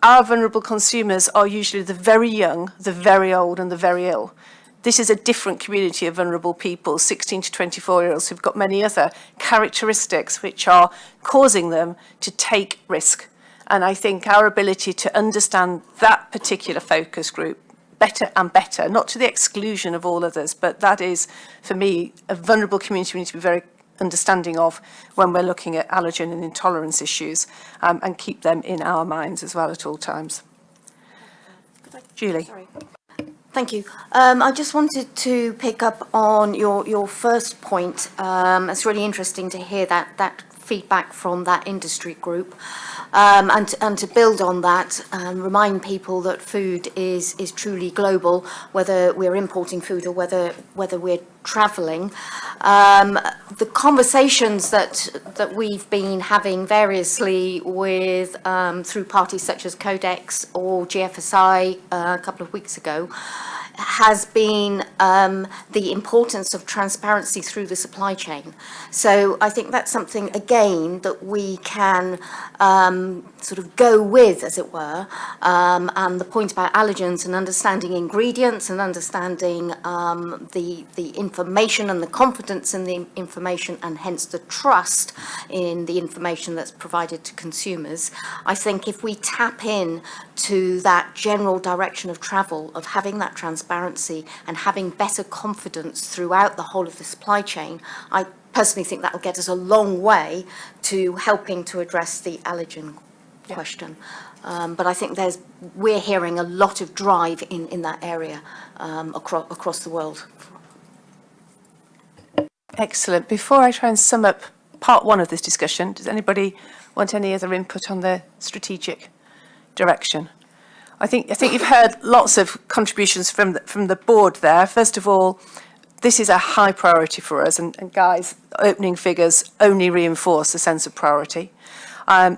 S1: Our vulnerable consumers are usually the very young, the very old and the very ill. This is a different community of vulnerable people, 16 to 24-year-olds, who've got many other characteristics which are causing them to take risk. And I think our ability to understand that particular focus group better and better, not to the exclusion of all others, but that is, for me, a vulnerable community we need to be very understanding of when we're looking at allergen and intolerance issues, and keep them in our minds as well at all times. Julie.
S10: Sorry. Thank you. I just wanted to pick up on your first point. It's really interesting to hear that feedback from that industry group, and to build on that, remind people that food is truly global, whether we're importing food or whether we're travelling. The conversations that we've been having variously with through parties such as Codex or GFSI a couple of weeks ago has been the importance of transparency through the supply chain. So I think that's something, again, that we can sort of go with, as it were, and the point about allergens and understanding ingredients and understanding the information and the confidence in the information, and hence the trust in the information that's provided to consumers. I think if we tap in to that general direction of travel, of having that transparency and having better confidence throughout the whole of the supply chain, I personally think that will get us a long way to helping to address the allergen question. But I think we're hearing a lot of drive in that area across the world.
S1: Excellent. Before I try and sum up part one of this discussion, does anybody want any other input on the strategic direction? I think you've heard lots of contributions from the board there. First of all, this is a high priority for us, and Guy's opening figures only reinforce the sense of priority.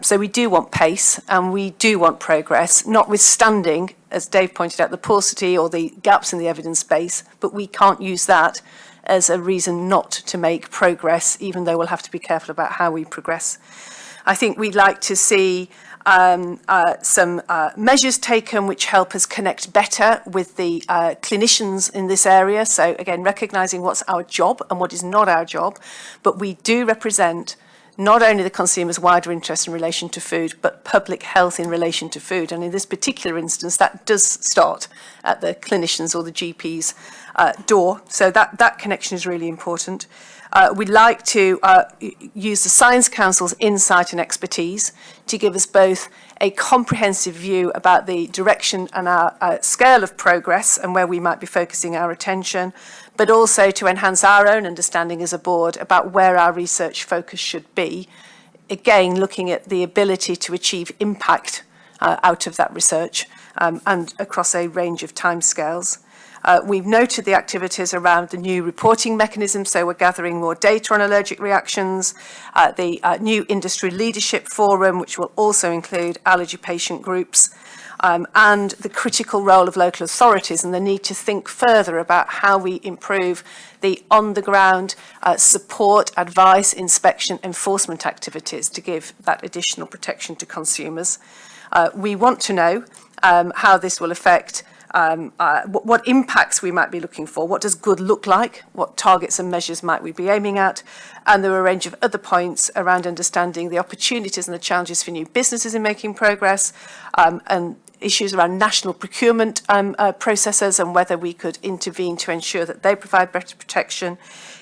S1: So we do want pace and we do want progress, notwithstanding, as Dave pointed out, the paucity or the gaps in the evidence base, but we can't use that as a reason not to make progress, even though we'll have to be careful about how we progress. I think we'd like to see some measures taken which help us connect better with the clinicians in this area. So again, recognising what's our job and what is not our job, but we do represent not only the consumer's wider interest in relation to food, but public health in relation to food. And in this particular instance, that does start at the clinicians or the GP's door. So that connection is really important. We'd like to use the Science Council's insight and expertise to give us both a comprehensive view about the direction and our scale of progress and where we might be focusing our attention, but also to enhance our own understanding as a board about where our research focus should be. Again, looking at the ability to achieve impact out of that research and across a range of timescales. We've noted the activities around the new reporting mechanism, so we're gathering more data on allergic reactions, the new industry leadership forum, which will also include allergy patient groups, and the critical role of local authorities and the need to think further about how we improve the on-the-ground support, advice, inspection, enforcement activities to give that additional protection to consumers. We want to know how this will affect what impacts we might be looking for, what does good look like, what targets and measures might we be aiming at, and there are a range of other points around understanding the opportunities and the challenges for new businesses in making progress, and issues around national procurement processes and whether we could intervene to ensure that they provide better protection,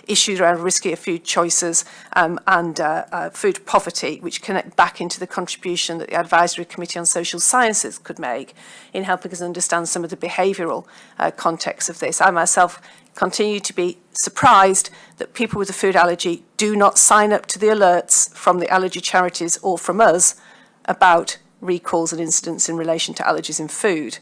S1: issues around riskier food choices and food poverty, which connect back into the contribution that the Advisory Committee on Social Sciences could make in helping us understand some of the behavioural context of this. I myself continue to be surprised that people with a food allergy do not sign up to the alerts from the allergy charities or from us about recalls and incidents in relation to allergies in food.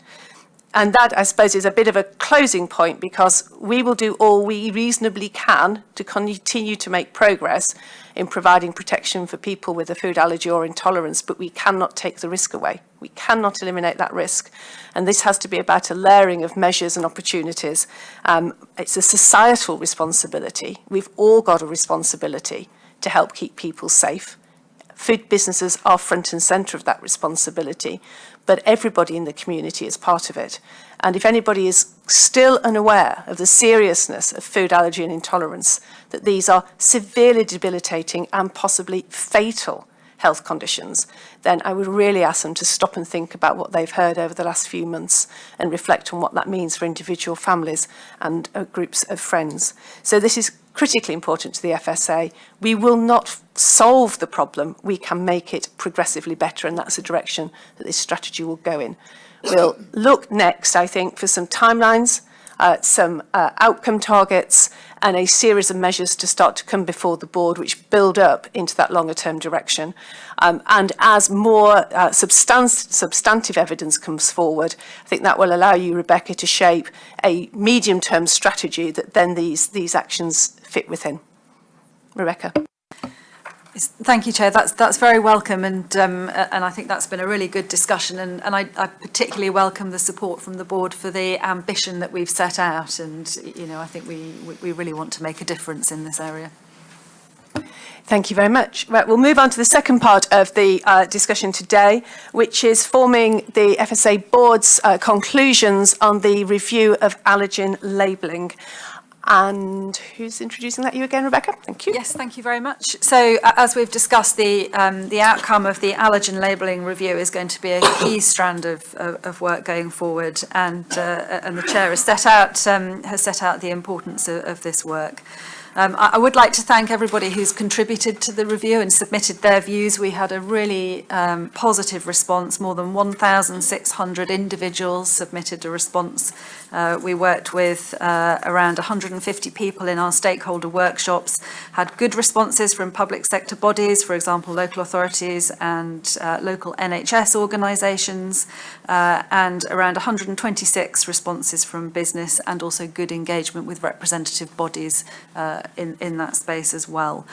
S1: And that, I suppose, is a bit of a closing point, because we will do all we reasonably can to continue to make progress in providing protection for people with a food allergy or intolerance, but we cannot take the risk away. We cannot eliminate that risk. And this has to be about a layering of measures and opportunities. It's a societal responsibility. We've all got a responsibility to help keep people safe. Food businesses are front and centre of that responsibility, but everybody in the community is part of it. And if anybody is still unaware of the seriousness of food allergy and intolerance, that these are severely debilitating and possibly fatal health conditions, then I would really ask them to stop and think about what they've heard over the last few months and reflect on what that means for individual families and groups of friends. So this is critically important to the FSA. We will not solve the problem, we can make it progressively better, and that's the direction that this strategy will go in. We'll look next, I think, for some timelines, some outcome targets, and a series of measures to start to come before the board which build up into that longer term direction. And as more substantive evidence comes forward, I think that will allow you, Rebecca, to shape a medium term strategy that then these actions fit within. Rebecca.
S5: Thank you, Chair. That's very welcome, and I think that's been a really good discussion, and I particularly welcome the support from the board for the ambition that we've set out, and I think we really want to make a difference in this area.
S1: Thank you very much. Right, we'll move on to the second part of the discussion today, which is forming the FSA board's conclusions on the review of allergen labelling. And who's introducing that? You again, Rebecca? Thank you.
S5: Yes, thank you very much. So, as we've discussed, the outcome of the allergen labelling review is going to be a key strand of work going forward, and the chair has set out the importance of this work. I would like to thank everybody who's contributed to the review and submitted their views. We had a really positive response. More than 1,600 individuals submitted a response. We worked with around 150 people in our stakeholder workshops, had good responses from public sector bodies, for example, local authorities and local NHS organisations, and around 126 responses from business, and also good engagement with representative bodies in that space as well.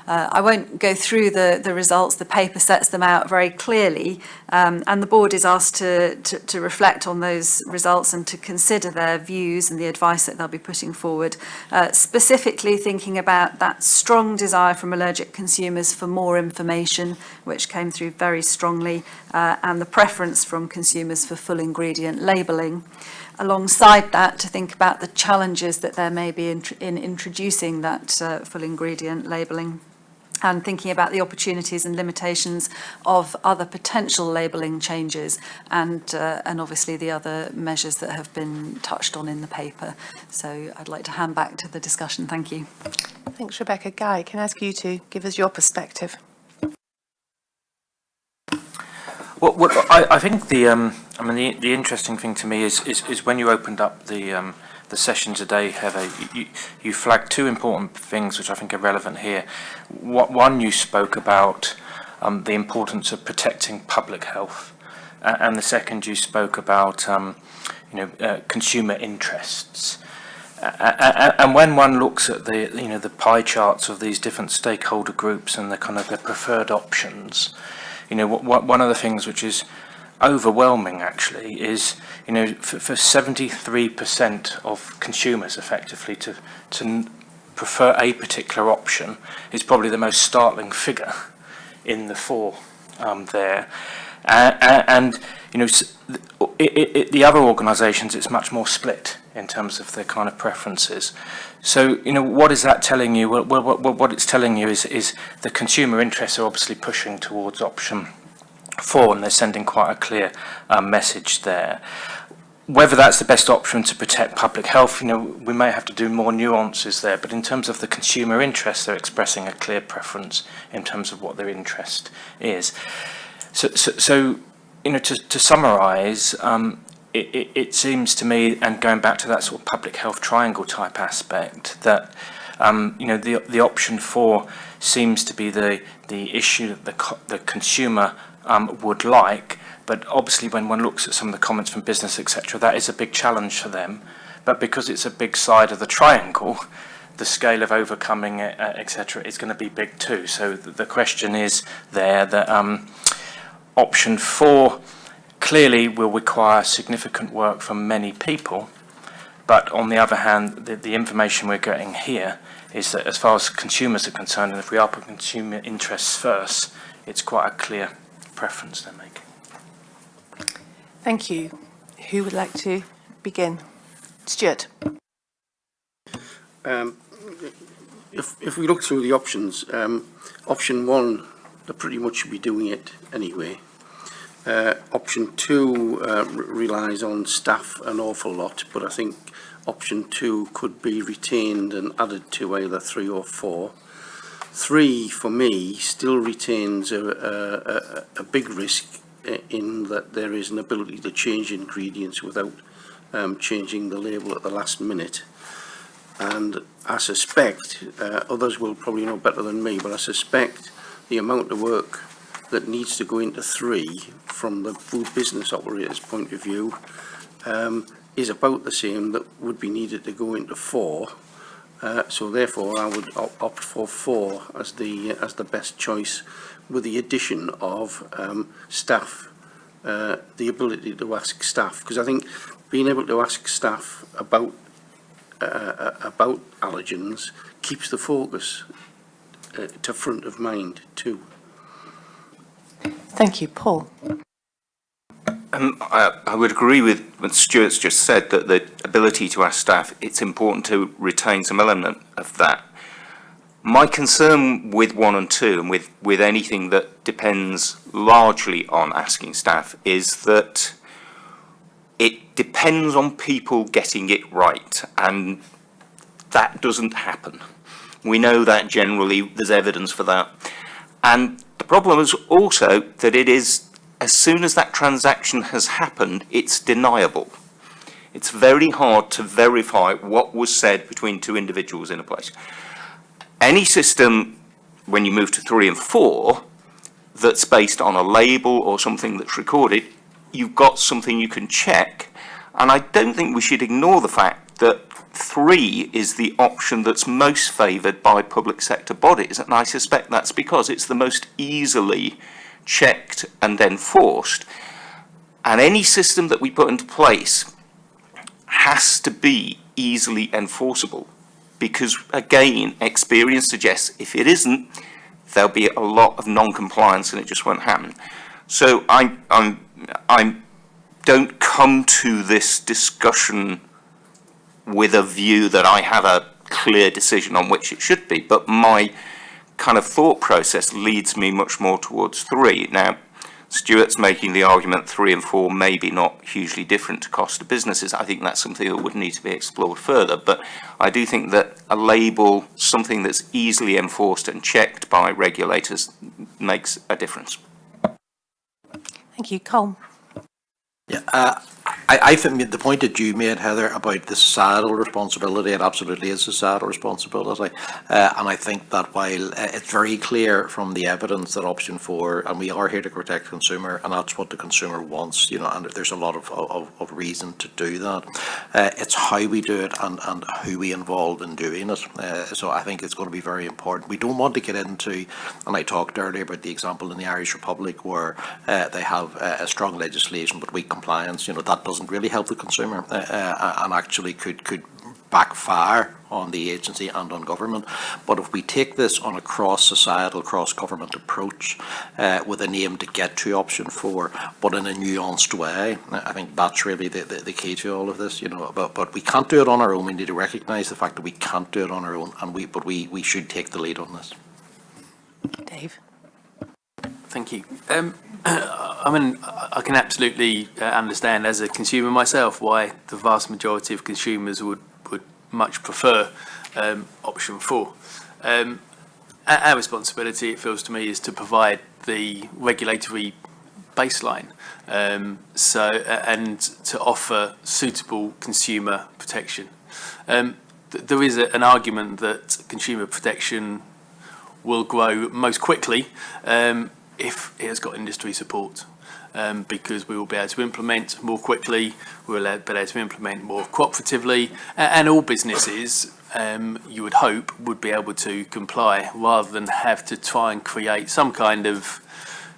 S5: I won't go through the results. The paper sets them out very clearly, and the board is asked to reflect on those results and to consider their views and the advice that they'll be putting forward, specifically thinking about that strong desire from allergic consumers for more information, which came through very strongly, and the preference from consumers for full ingredient labelling. Alongside that, to think about the challenges that there may be in introducing that full ingredient labelling, and thinking about the opportunities and limitations of other potential labelling changes, and obviously the other measures that have been touched on in the paper. So I'd like to hand back to the discussion. Thank you.
S1: Thanks, Rebecca. Guy, can I ask you to give us your perspective?
S4: Well, I think the interesting thing to me is when you opened up the session today, Heather, you flagged two important things which I think are relevant here. One, you spoke about the importance of protecting public health, and the second, you spoke about consumer interests. And when one looks at the pie charts of these different stakeholder groups and the kind of their preferred options, one of the things which is overwhelming actually is, for 73% of consumers effectively to prefer a particular option is probably the most startling figure in the four there. And the other organisations, it's much more split in terms of their kind of preferences. So, what is that telling you? Well, what it's telling you is the consumer interests are obviously pushing towards option 4, and they're sending quite a clear message there. Whether that's the best option to protect public health, we may have to do more nuances there, but in terms of the consumer interest, they're expressing a clear preference in terms of what their interest is. So to summarise, it seems to me, and going back to that sort of public health triangle type aspect, that the option 4 seems to be the issue that the consumer would like, but obviously when one looks at some of the comments from business, etc., that is a big challenge for them. But because it's a big side of the triangle, the scale of overcoming it, etc., is going to be big too. So the question is there that option 4 clearly will require significant work from many people, but on the other hand, the information we're getting here is that as far as consumers are concerned, and if we are putting consumer interests first, it's quite a clear preference they're making.
S1: Thank you. Who would like to begin? Stuart.
S11: If we look through the options, option 1, they pretty much should be doing it anyway. Option 2 relies on staff an awful lot, but I think option 2 could be retained and added to either 3 or 4. 3, for me, still retains a big risk in that there is an ability to change ingredients without changing the label at the last minute. And I suspect, others will probably know better than me, but I suspect the amount of work that needs to go into 3 from the food business operator's point of view is about the same that would be needed to go into 4. So therefore I would opt for 4 as the best choice, with the addition of staff, the ability to ask staff, because I think being able to ask staff about allergens keeps the focus to front of mind too.
S1: Thank you. Paul.
S7: I would agree with what Stuart's just said, that the ability to ask staff, it's important to retain some element of that. My concern with 1 and 2, and with anything that depends largely on asking staff, is that it depends on people getting it right, and that doesn't happen. We know that generally, there's evidence for that. And the problem is also that it is, as soon as that transaction has happened, it's deniable. It's very hard to verify what was said between two individuals in a place. Any system, when you move to 3 and 4, that's based on a label or something that's recorded, you've got something you can check. And I don't think we should ignore the fact that 3 is the option that's most favoured by public sector bodies, and I suspect that's because it's the most easily checked and enforced. And any system that we put into place has to be easily enforceable, because again, experience suggests if it isn't, there'll be a lot of non-compliance and it just won't happen. So I don't come to this discussion with a view that I have a clear decision on which it should be, but my kind of thought process leads me much more towards 3. Now, Stuart's making the argument 3 and 4 may be not hugely different to cost of businesses. I think that's something that would need to be explored further, but I do think that a label, something that's easily enforced and checked by regulators, makes a difference.
S1: Thank you. Colm.
S6: Yeah, I think the point that you made, Heather, about the societal responsibility, it absolutely is a societal responsibility. And I think that while it's very clear from the evidence that option 4, and we are here to protect the consumer, and that's what the consumer wants, you know, and there's a lot of reason to do that. It's how we do it and who we involve in doing it. So I think it's going to be very important. We don't want to get into, and I talked earlier about the example in the Irish Republic where they have a strong legislation but weak compliance. You know, that doesn't really help the consumer and actually could backfire on the agency and on government. But if we take this on a cross-societal, cross-government approach with an aim to get to option 4, but in a nuanced way, I think that's really the key to all of this. You know, but we can't do it on our own. We need to recognise the fact that we can't do it on our own, and we should take the lead on this.
S1: Dave.
S12: Thank you. I mean, I can absolutely understand as a consumer myself why the vast majority of consumers would much prefer option 4. Our responsibility, it feels to me, is to provide the regulatory baseline and to offer suitable consumer protection. There is an argument that consumer protection will grow most quickly if it has got industry support, because we will be able to implement more quickly, we'll be able to implement more cooperatively, and all businesses, you would hope, would be able to comply rather than have to try and create some kind of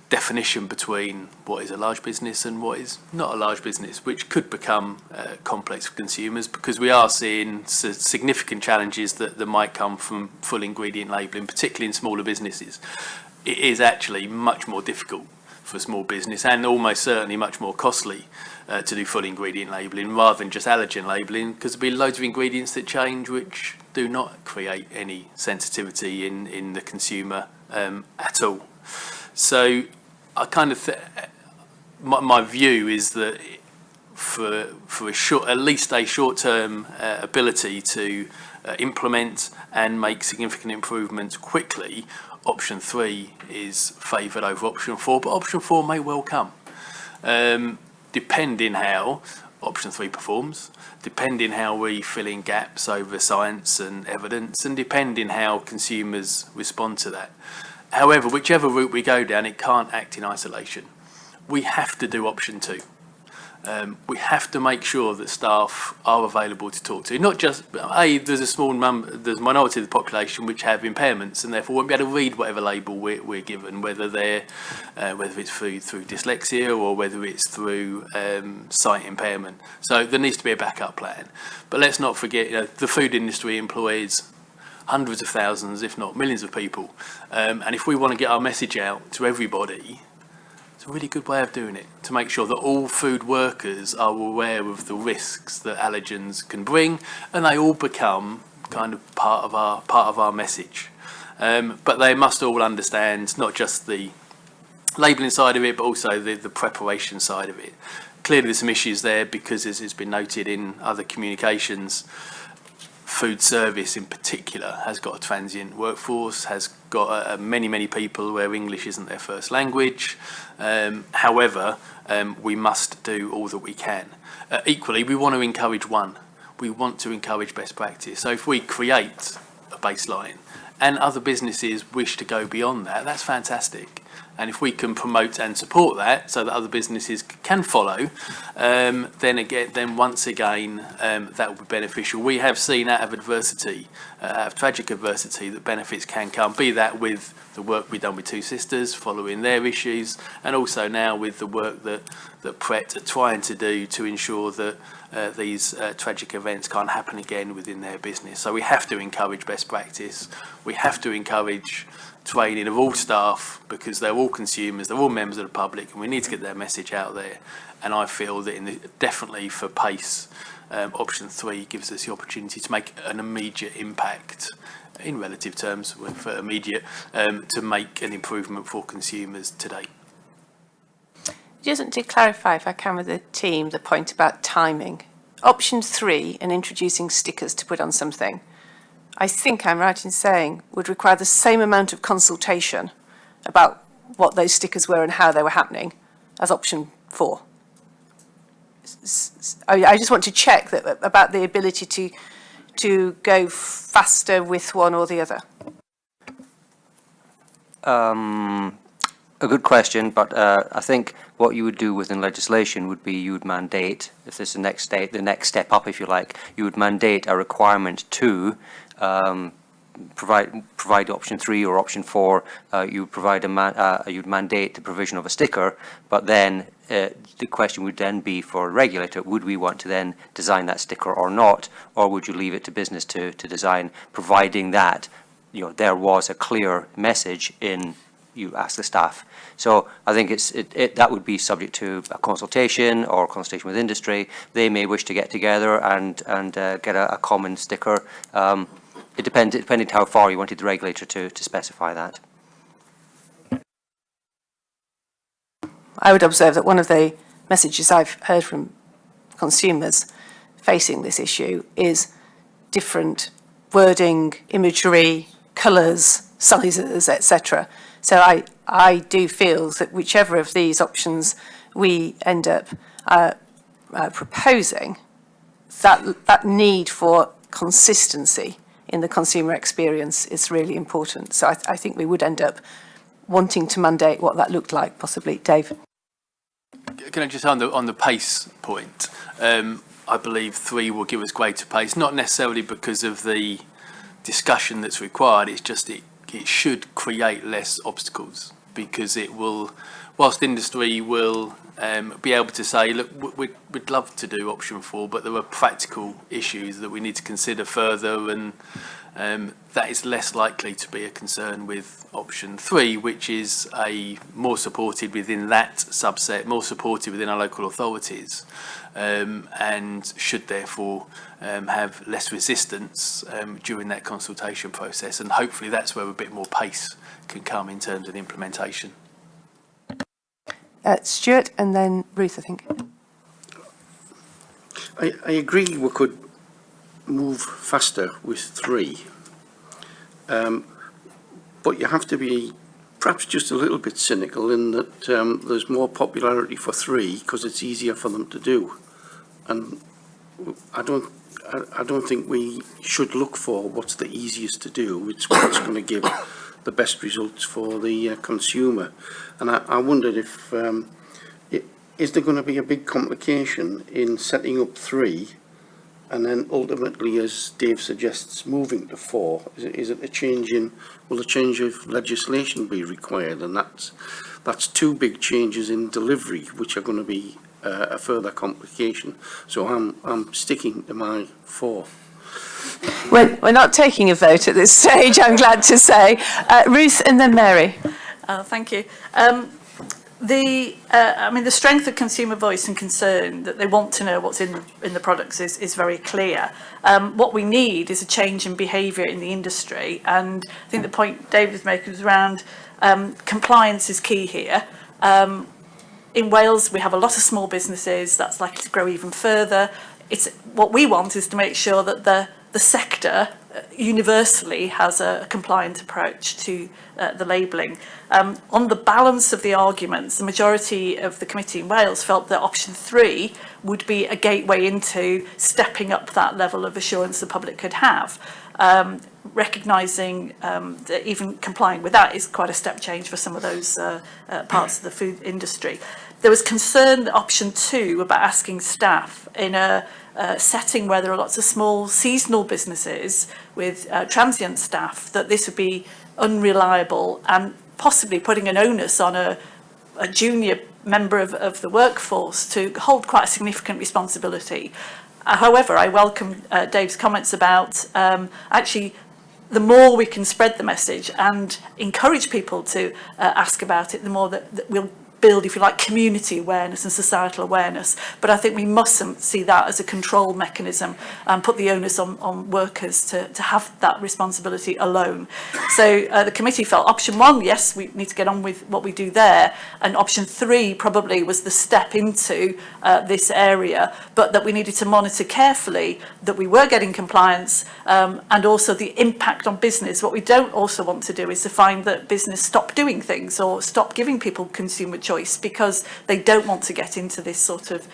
S12: definition between what is a large business and what is not a large business, which could become complex for consumers, because we are seeing significant challenges that might come from full ingredient labelling, particularly in smaller businesses. It is actually much more difficult for a small business and almost certainly much more costly to do full ingredient labelling rather than just allergen labelling, because there'll be loads of ingredients that change which do not create any sensitivity in the consumer at all. So I kind of my view is that for at least a short-term ability to implement and make significant improvements quickly, option 3 is favoured over option 4, but option 4 may well come, depending how option 3 performs, depending how we fill in gaps over science and evidence, and depending how consumers respond to that. However, whichever route we go down, it can't act in isolation. We have to do option 2. We have to make sure that staff are available to talk to. Not just, there's a small number, there's a minority of the population which have impairments and therefore won't be able to read whatever label we're given, whether it's through dyslexia or whether it's through sight impairment. So there needs to be a backup plan. But let's not forget, the food industry employs hundreds of thousands, if not millions of people. And if we want to get our message out to everybody, a really good way of doing it, to make sure that all food workers are aware of the risks that allergens can bring, and they all become kind of part of our message. But they must all understand not just the labelling side of it, but also the preparation side of it. Clearly there's some issues there because, as has been noted in other communications, food service in particular has got a transient workforce, has got many people where English isn't their first language. However, we must do all that we can. Equally, we want to encourage we want to encourage best practice. So if we create a baseline and other businesses wish to go beyond that, that's fantastic. And if we can promote and support that so that other businesses can follow, then once again, that will be beneficial. We have seen out of adversity, out of tragic adversity, that benefits can come, be that with the work we've done with Two Sisters, following their issues, and also now with the work that Pret are trying to do to ensure that these tragic events can't happen again within their business. So we have to encourage best practice. We have to encourage training of all staff, because they're all consumers, they're all members of the public, and we need to get their message out there. And I feel that definitely for PACE, option 3 gives us the opportunity to make an immediate impact, in relative terms, for immediate, to make an improvement for consumers today.
S1: Just to clarify, if I can, with the team, the point about timing. Option 3, and introducing stickers to put on something, I think I'm right in saying would require the same amount of consultation about what those stickers were and how they were happening as option 4. I just want to check that about the ability to go faster with one or the other.
S14: A good question, but I think what you would do within legislation would be you would mandate, if this is the next step up, if you like, you would mandate a requirement to provide option 3 or option 4. You would provide you'd mandate the provision of a sticker, but then the question would then be for a regulator: would we want to then design that sticker or not, or would you leave it to business to design, providing that there was a clear message in. You ask the staff. So I think that would be subject to a consultation or consultation with industry. They may wish to get together and get a common sticker. It depended how far you wanted the regulator to specify that.
S1: I would observe that one of the messages I've heard from consumers facing this issue is different wording, imagery, colours, sizes, etc. So I do feel that whichever of these options we end up proposing, that need for consistency in the consumer experience is really important. So I think we would end up wanting to mandate what that looked like, possibly. Dave?
S12: Can I just on the pace point? I believe 3 will give us greater pace, not necessarily because of the discussion that's required. It's just it should create less obstacles, because it will, whilst industry will be able to say, look, we'd love to do option 4, but there are practical issues that we need to consider further, and that is less likely to be a concern with option 3, which is more supported within that subset, more supported within our local authorities, and should therefore have less resistance during that consultation process. And hopefully that's where a bit more pace can come in terms of implementation.
S1: Stuart, and then Ruth, I think.
S11: I agree we could move faster with 3, but you have to be perhaps just a little bit cynical in that there's more popularity for 3 because it's easier for them to do, and I don't think we should look for what's the easiest to do. It's what's going to give the best results for the consumer. And I wondered if is there going to be a big complication in setting up 3 and then ultimately, as Dave suggests, moving to 4? Is it a change in, will a change of legislation be required? And that's 2 big changes in delivery, which are going to be a further complication. So I'm sticking to my 4.
S1: We're not taking a vote at this stage, I'm glad to say. Ruth and then Mary.
S3: Thank you. The strength of consumer voice and concern that they want to know what's in the products is very clear. What we need is a change in behaviour in the industry, and I think the point David was making was around compliance is key here. In Wales, we have a lot of small businesses. That's likely to grow even further. What we want is to make sure that the sector universally has a compliant approach to the labelling. On the balance of the arguments, the majority of the committee in Wales felt that option 3 would be a gateway into stepping up that level of assurance the public could have. Recognising that even complying with that is quite a step change for some of those parts of the food industry. There was concern that option 2 about asking staff in a setting where there are lots of small seasonal businesses with transient staff, that this would be unreliable and possibly putting an onus on a junior member of the workforce to hold quite a significant responsibility. However, I welcome Dave's comments about actually the more we can spread the message and encourage people to ask about it, the more that we'll build, if you like, community awareness and societal awareness. But I think we mustn't see that as a control mechanism and put the onus on workers to have that responsibility alone. So the committee felt option 1, yes, we need to get on with what we do there, and option 3 probably was the step into this area, but that we needed to monitor carefully that we were getting compliance and also the impact on business. What we don't also want to do is to find that business stop doing things or stop giving people consumer choice because they don't want to get into this sort of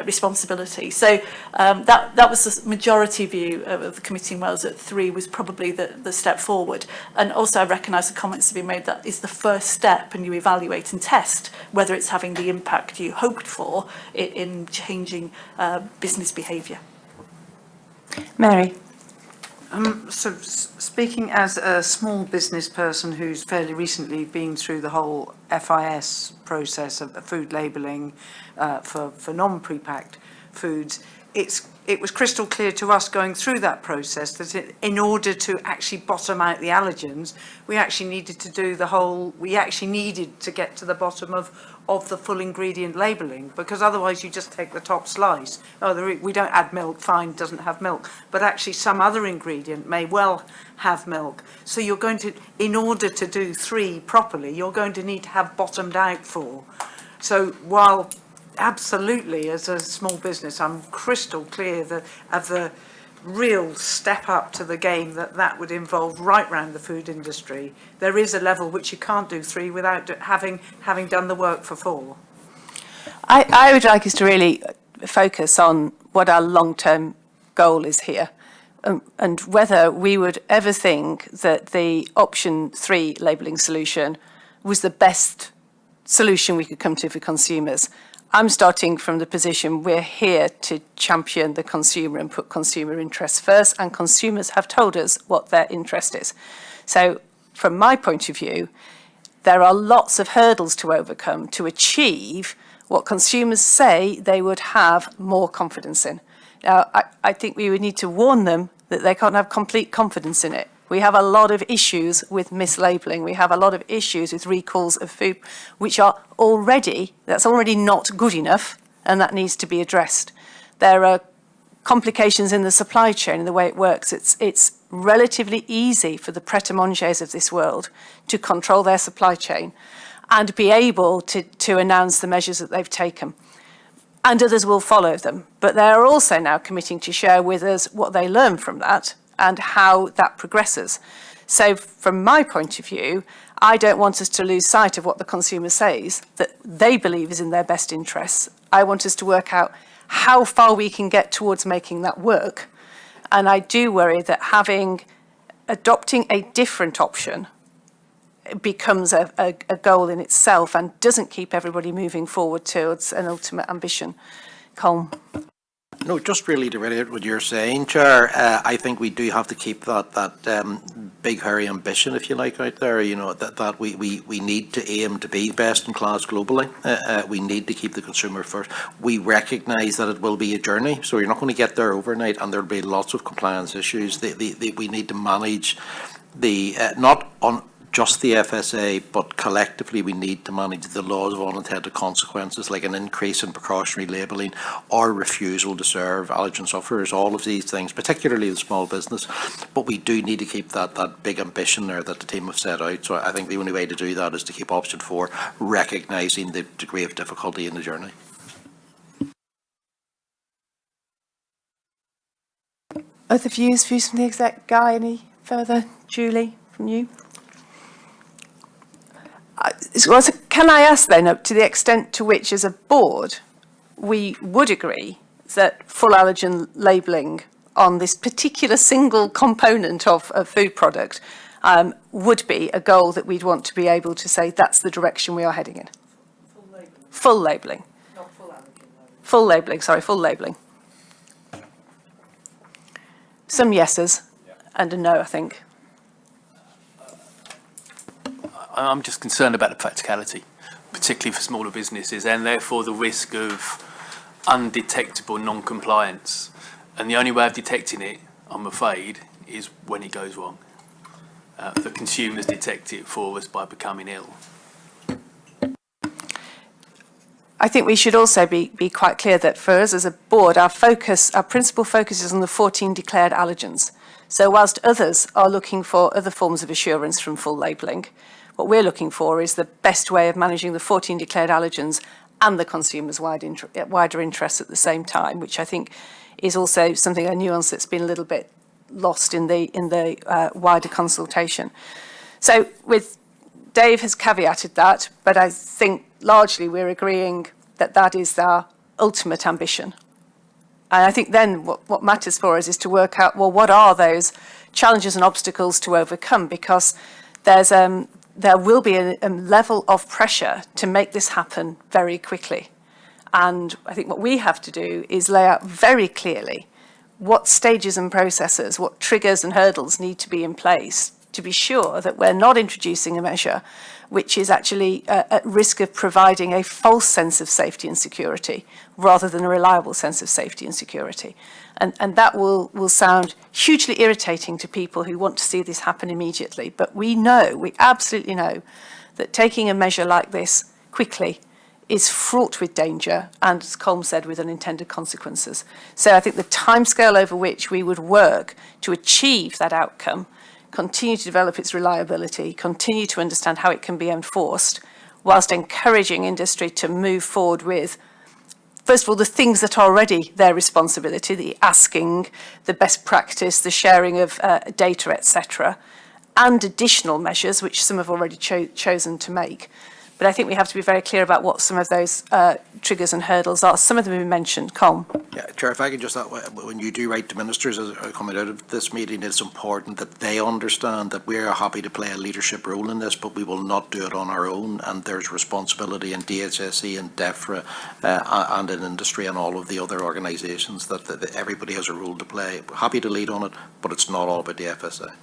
S3: responsibility. So that was the majority view of the committee in Wales, that 3 was probably the step forward. And also I recognise the comments have been made that is the first step, and you evaluate and test whether it's having the impact you hoped for in changing business behaviour.
S1: Mary.
S13: So speaking as a small business person who's fairly recently been through the whole FIS process of food labelling for non-prepacked foods, it was crystal clear to us going through that process that in order to actually bottom out the allergens, we actually needed to get to the bottom of the full ingredient labelling, because otherwise you just take the top slice. Oh, we don't add milk, fine, doesn't have milk, but actually some other ingredient may well have milk. So you're going to, in order to do 3 properly, you're going to need to have bottomed out 4. So while absolutely, as a small business, I'm crystal clear of the real step up to the game that would involve right round the food industry. There is a level which you can't do 3 without having done the work for 4.
S1: I would like us to really focus on what our long-term goal is here, and whether we would ever think that the option 3 labelling solution was the best solution we could come to for consumers. I'm starting from the position we're here to champion the consumer and put consumer interests first, and consumers have told us what their interest is. So from my point of view, there are lots of hurdles to overcome to achieve what consumers say they would have more confidence in. Now, I think we would need to warn them that they can't have complete confidence in it. We have a lot of issues with mislabelling. We have a lot of issues with recalls of food, which are that's already not good enough, and that needs to be addressed. There are complications in the supply chain and the way it works. It's relatively easy for the pret-a-manger's of this world to control their supply chain and be able to announce the measures that they've taken. And others will follow them. But they're also now committing to share with us what they learn from that and how that progresses. So from my point of view, I don't want us to lose sight of what the consumer says, that they believe is in their best interests. I want us to work out how far we can get towards making that work. And I do worry that adopting a different option becomes a goal in itself and doesn't keep everybody moving forward towards an ultimate ambition. Colm.
S6: No, just really to reiterate what you're saying, Chair, I think we do have to keep that big, hairy ambition, if you like, out there, that we need to aim to be best in class globally. We need to keep the consumer first. We recognise that it will be a journey, so you're not going to get there overnight, and there'll be lots of compliance issues. We need to manage not on just the FSA, but collectively we need to manage the laws of unintended consequences, like an increase in precautionary labelling or refusal to serve allergen sufferers, all of these things, particularly the small business. But we do need to keep that big ambition there that the team have set out. So I think the only way to do that is to keep option 4, recognising the degree of difficulty in the journey.
S1: Other views from the exec? Guy, any further? Julie, from you? So can I ask then, to the extent to which as a board we would agree that full allergen labelling on this particular single component of a food product would be a goal that we'd want to be able to say that's the direction we are heading in? Full labelling.
S13: Not full allergen.
S1: Full labelling, sorry, full labelling. Some yeses and a no, I think.
S12: I'm just concerned about the practicality, particularly for smaller businesses, and therefore the risk of undetectable non-compliance. And the only way of detecting it, I'm afraid, is when it goes wrong. The consumers detect it for us by becoming ill.
S1: I think we should also be quite clear that for us as a board, our principal focus is on the 14 declared allergens. So whilst others are looking for other forms of assurance from full labelling, what we're looking for is the best way of managing the 14 declared allergens and the consumer's wider interests at the same time, which I think is also something, a nuance that's been a little bit lost in the wider consultation. So Dave has caveated that, but I think largely we're agreeing that that is our ultimate ambition. And I think then what matters for us is to work out, well, what are those challenges and obstacles to overcome? Because there will be a level of pressure to make this happen very quickly. And I think what we have to do is lay out very clearly what stages and processes, what triggers and hurdles need to be in place to be sure that we're not introducing a measure which is actually at risk of providing a false sense of safety and security rather than a reliable sense of safety and security. And that will sound hugely irritating to people who want to see this happen immediately. But we absolutely know that taking a measure like this quickly is fraught with danger and, as Colm said, with unintended consequences. So I think the timescale over which we would work to achieve that outcome, continue to develop its reliability, continue to understand how it can be enforced, whilst encouraging industry to move forward with, first of all, the things that are already their responsibility, the asking, the best practice, the sharing of data, etc., and additional measures, which some have already chosen to make. But I think we have to be very clear about what some of those triggers and hurdles are. Some of them have been mentioned. Colm.
S6: Yeah, Chair, if I could just, when you do write to ministers as coming out of this meeting, it's important that they understand that we are happy to play a leadership role in this, but we will not do it on our own. And there's responsibility in DHSE and DEFRA and in industry and all of the other organisations that everybody has a role to play. We're happy to lead on it, but it's not all about the FSA.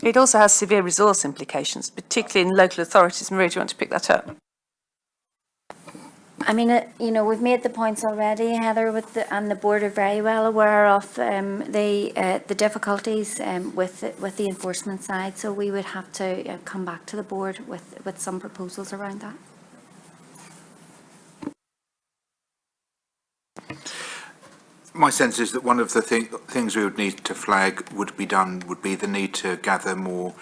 S1: It also has severe resource implications, particularly in local authorities. Maria, do you want to pick that up?
S10: I mean, we've made the points already, Heather, and the board are very well aware of the difficulties with the enforcement side. So we would have to come back to the board with some proposals around that.
S9: My sense is that one of the things we would need to flag would be the need to gather more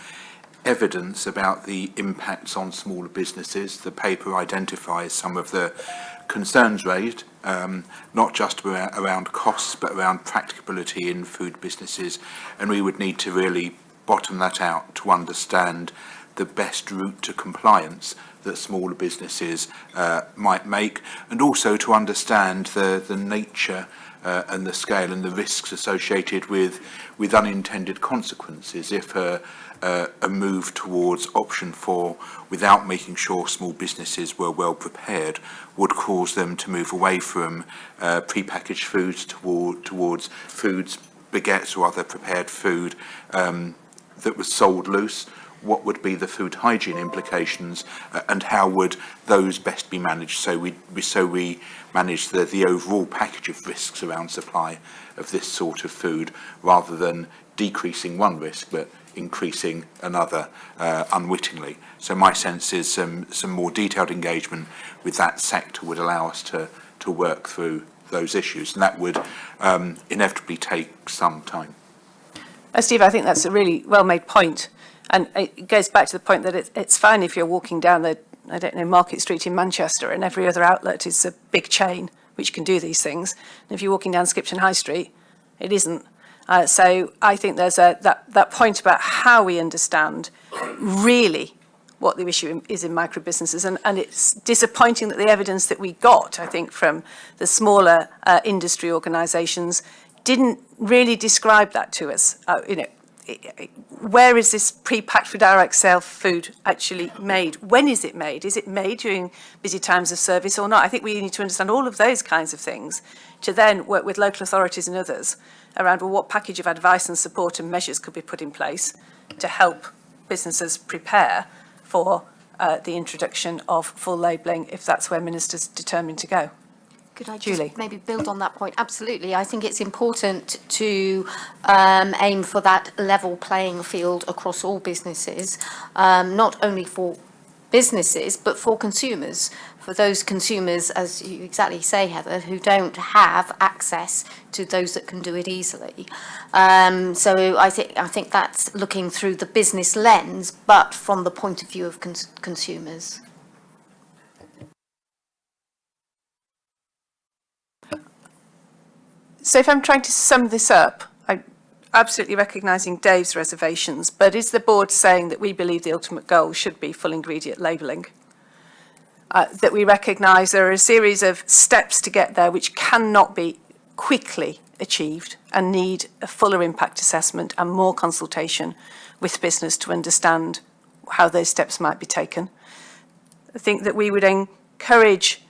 S9: evidence about the impacts on smaller businesses. The paper identifies some of the concerns raised, not just around costs, but around practicability in food businesses. And we would need to really bottom that out to understand the best route to compliance that smaller businesses might make, and also to understand the nature and the scale and the risks associated with unintended consequences if a move towards option 4 without making sure small businesses were well prepared would cause them to move away from prepackaged foods towards foods, baguettes or other prepared food that was sold loose. What would be the food hygiene implications and how would those best be managed so we manage the overall package of risks around supply of this sort of food rather than decreasing one risk but increasing another unwittingly. So my sense is some more detailed engagement with that sector would allow us to work through those issues, and that would inevitably take some time.
S1: Steve, I think that's a really well-made point. And it goes back to the point that it's fine if you're walking down Market Street in Manchester and every other outlet is a big chain which can do these things. And if you're walking down Skipton High Street, it isn't. So I think there's that point about how we understand really what the issue is in micro businesses, and it's disappointing that the evidence that we got, I think, from the smaller industry organisations didn't really describe that to us. Where is this pre-packed for direct sale food actually made? When is it made? Is it made during busy times of service or not? I think we need to understand all of those kinds of things to then work with local authorities and others around, well, what package of advice and support and measures could be put in place to help businesses prepare for the introduction of full labelling, if that's where ministers determined to go.
S10: Could I
S1: Julie.
S10: just maybe build on that point? Absolutely. I think it's important to aim for that level playing field across all businesses, not only for businesses, but for consumers, for those consumers, as you exactly say, Heather, who don't have access to those that can do it easily. So I think that's looking through the business lens, but from the point of view of consumers.
S1: So if I'm trying to sum this up, I'm absolutely recognising Dave's reservations, but is the board saying that we believe the ultimate goal should be full ingredient labelling? That we recognise there are a series of steps to get there which cannot be quickly achieved and need a fuller impact assessment and more consultation with business to understand how those steps might be taken. I think that we would encourage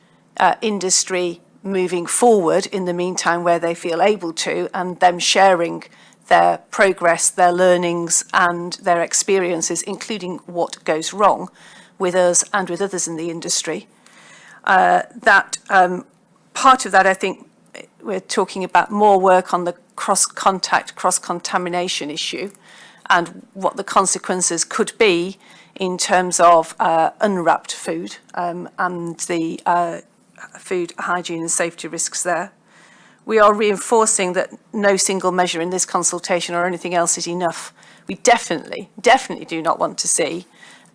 S1: industry moving forward in the meantime where they feel able to, and them sharing their progress, their learnings and their experiences, including what goes wrong with us and with others in the industry. Part of that, I think, we're talking about more work on the cross-contact, cross-contamination issue and what the consequences could be in terms of unwrapped food and the food hygiene and safety risks there. We are reinforcing that no single measure in this consultation or anything else is enough. We definitely do not want to see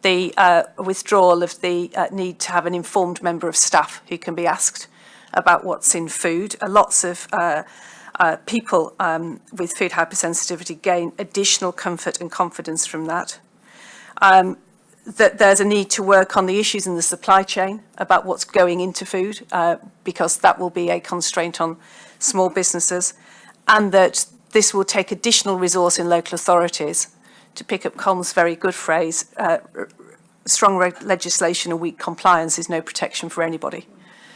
S1: the withdrawal of the need to have an informed member of staff who can be asked about what's in food. Lots of people with food hypersensitivity gain additional comfort and confidence from that. That there's a need to work on the issues in the supply chain about what's going into food, because that will be a constraint on small businesses, and that this will take additional resource in local authorities. To pick up Colm's very good phrase, strong legislation and weak compliance is no protection for anybody.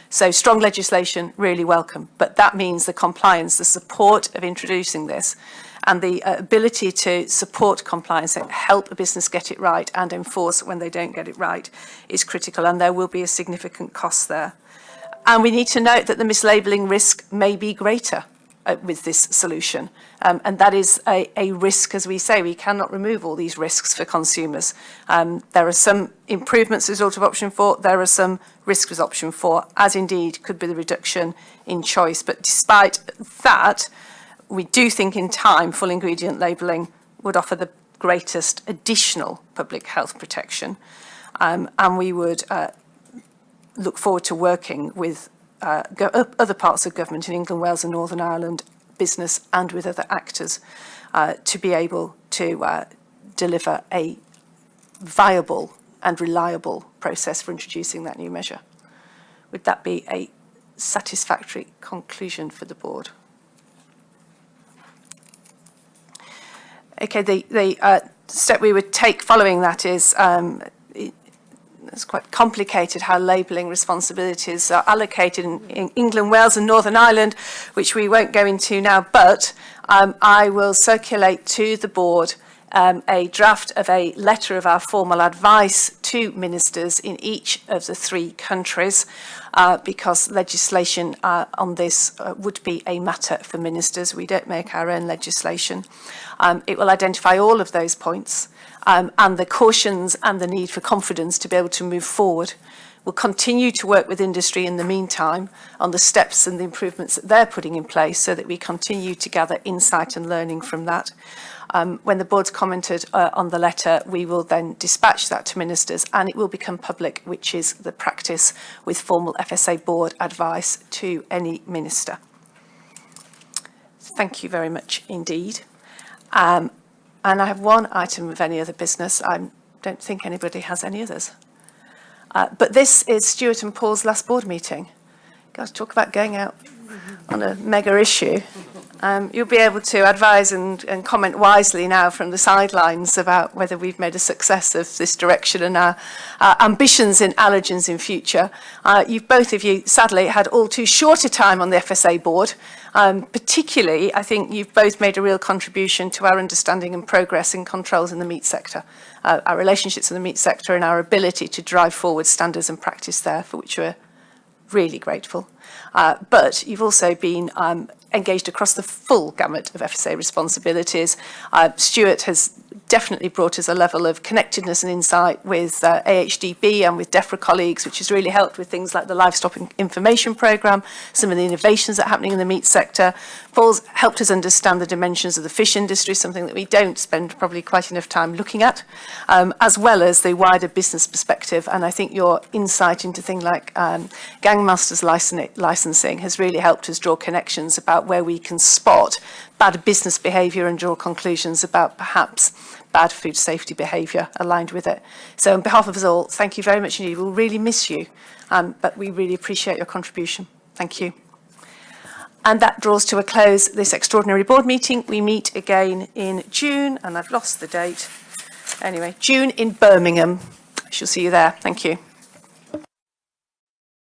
S1: So strong legislation, really welcome, but that means the compliance, the support of introducing this, and the ability to support compliance and help a business get it right and enforce when they don't get it right is critical, and there will be a significant cost there. And we need to note that the mislabelling risk may be greater with this solution, and that is a risk, as we say. We cannot remove all these risks for consumers. There are some improvements as a result of option 4, there are some risks with option 4, as indeed could be the reduction in choice. But despite that, we do think in time full ingredient labelling would offer the greatest additional public health protection, and we would look forward to working with other parts of government in England, Wales and Northern Ireland, business and with other actors to be able to deliver a viable and reliable process for introducing that new measure. Would that be a satisfactory conclusion for the board? Okay, the step we would take following that is it's quite complicated how labelling responsibilities are allocated in England, Wales and Northern Ireland, which we won't go into now, but I will circulate to the board a draft of a letter of our formal advice to ministers in each of the 3 countries, because legislation on this would be a matter for ministers. We don't make our own legislation. It will identify all of those points and the cautions and the need for confidence to be able to move forward. We'll continue to work with industry in the meantime on the steps and the improvements that they're putting in place so that we continue to gather insight and learning from that. When the board's commented on the letter, we will then dispatch that to ministers and it will become public, which is the practice with formal FSA board advice to any minister. thank you very much indeed. And I have one item of any other business. I don't think anybody has any others. But this is Stuart and Paul's last board meeting. Guys, talk about going out on a mega issue. You'll be able to advise and comment wisely now from the sidelines about whether we've made a success of this direction and our ambitions in allergens in future. You've both of you, sadly, had all too short a time on the FSA board. Particularly, I think you've both made a real contribution to our understanding and progress in controls in the meat sector, our relationships in the meat sector and our ability to drive forward standards and practice there, for which we're really grateful. But you've also been engaged across the full gamut of FSA responsibilities. Stuart has definitely brought us a level of connectedness and insight with AHDB and with DEFRA colleagues, which has really helped with things like the Livestock Information Programme, some of the innovations that are happening in the meat sector. Paul's helped us understand the dimensions of the fish industry, something that we don't spend probably quite enough time looking at, as well as the wider business perspective. And I think your insight into things like Gangmasters licensing has really helped us draw connections about where we can spot bad business behaviour and draw conclusions about perhaps bad food safety behaviour aligned with it. So on behalf of us all, thank you very much indeed. We'll really miss you, but we really appreciate your contribution. Thank you. And that draws to a close this extraordinary board meeting. We meet again in June, and I've lost the date. Anyway, June in Birmingham. I shall see you there. Thank you.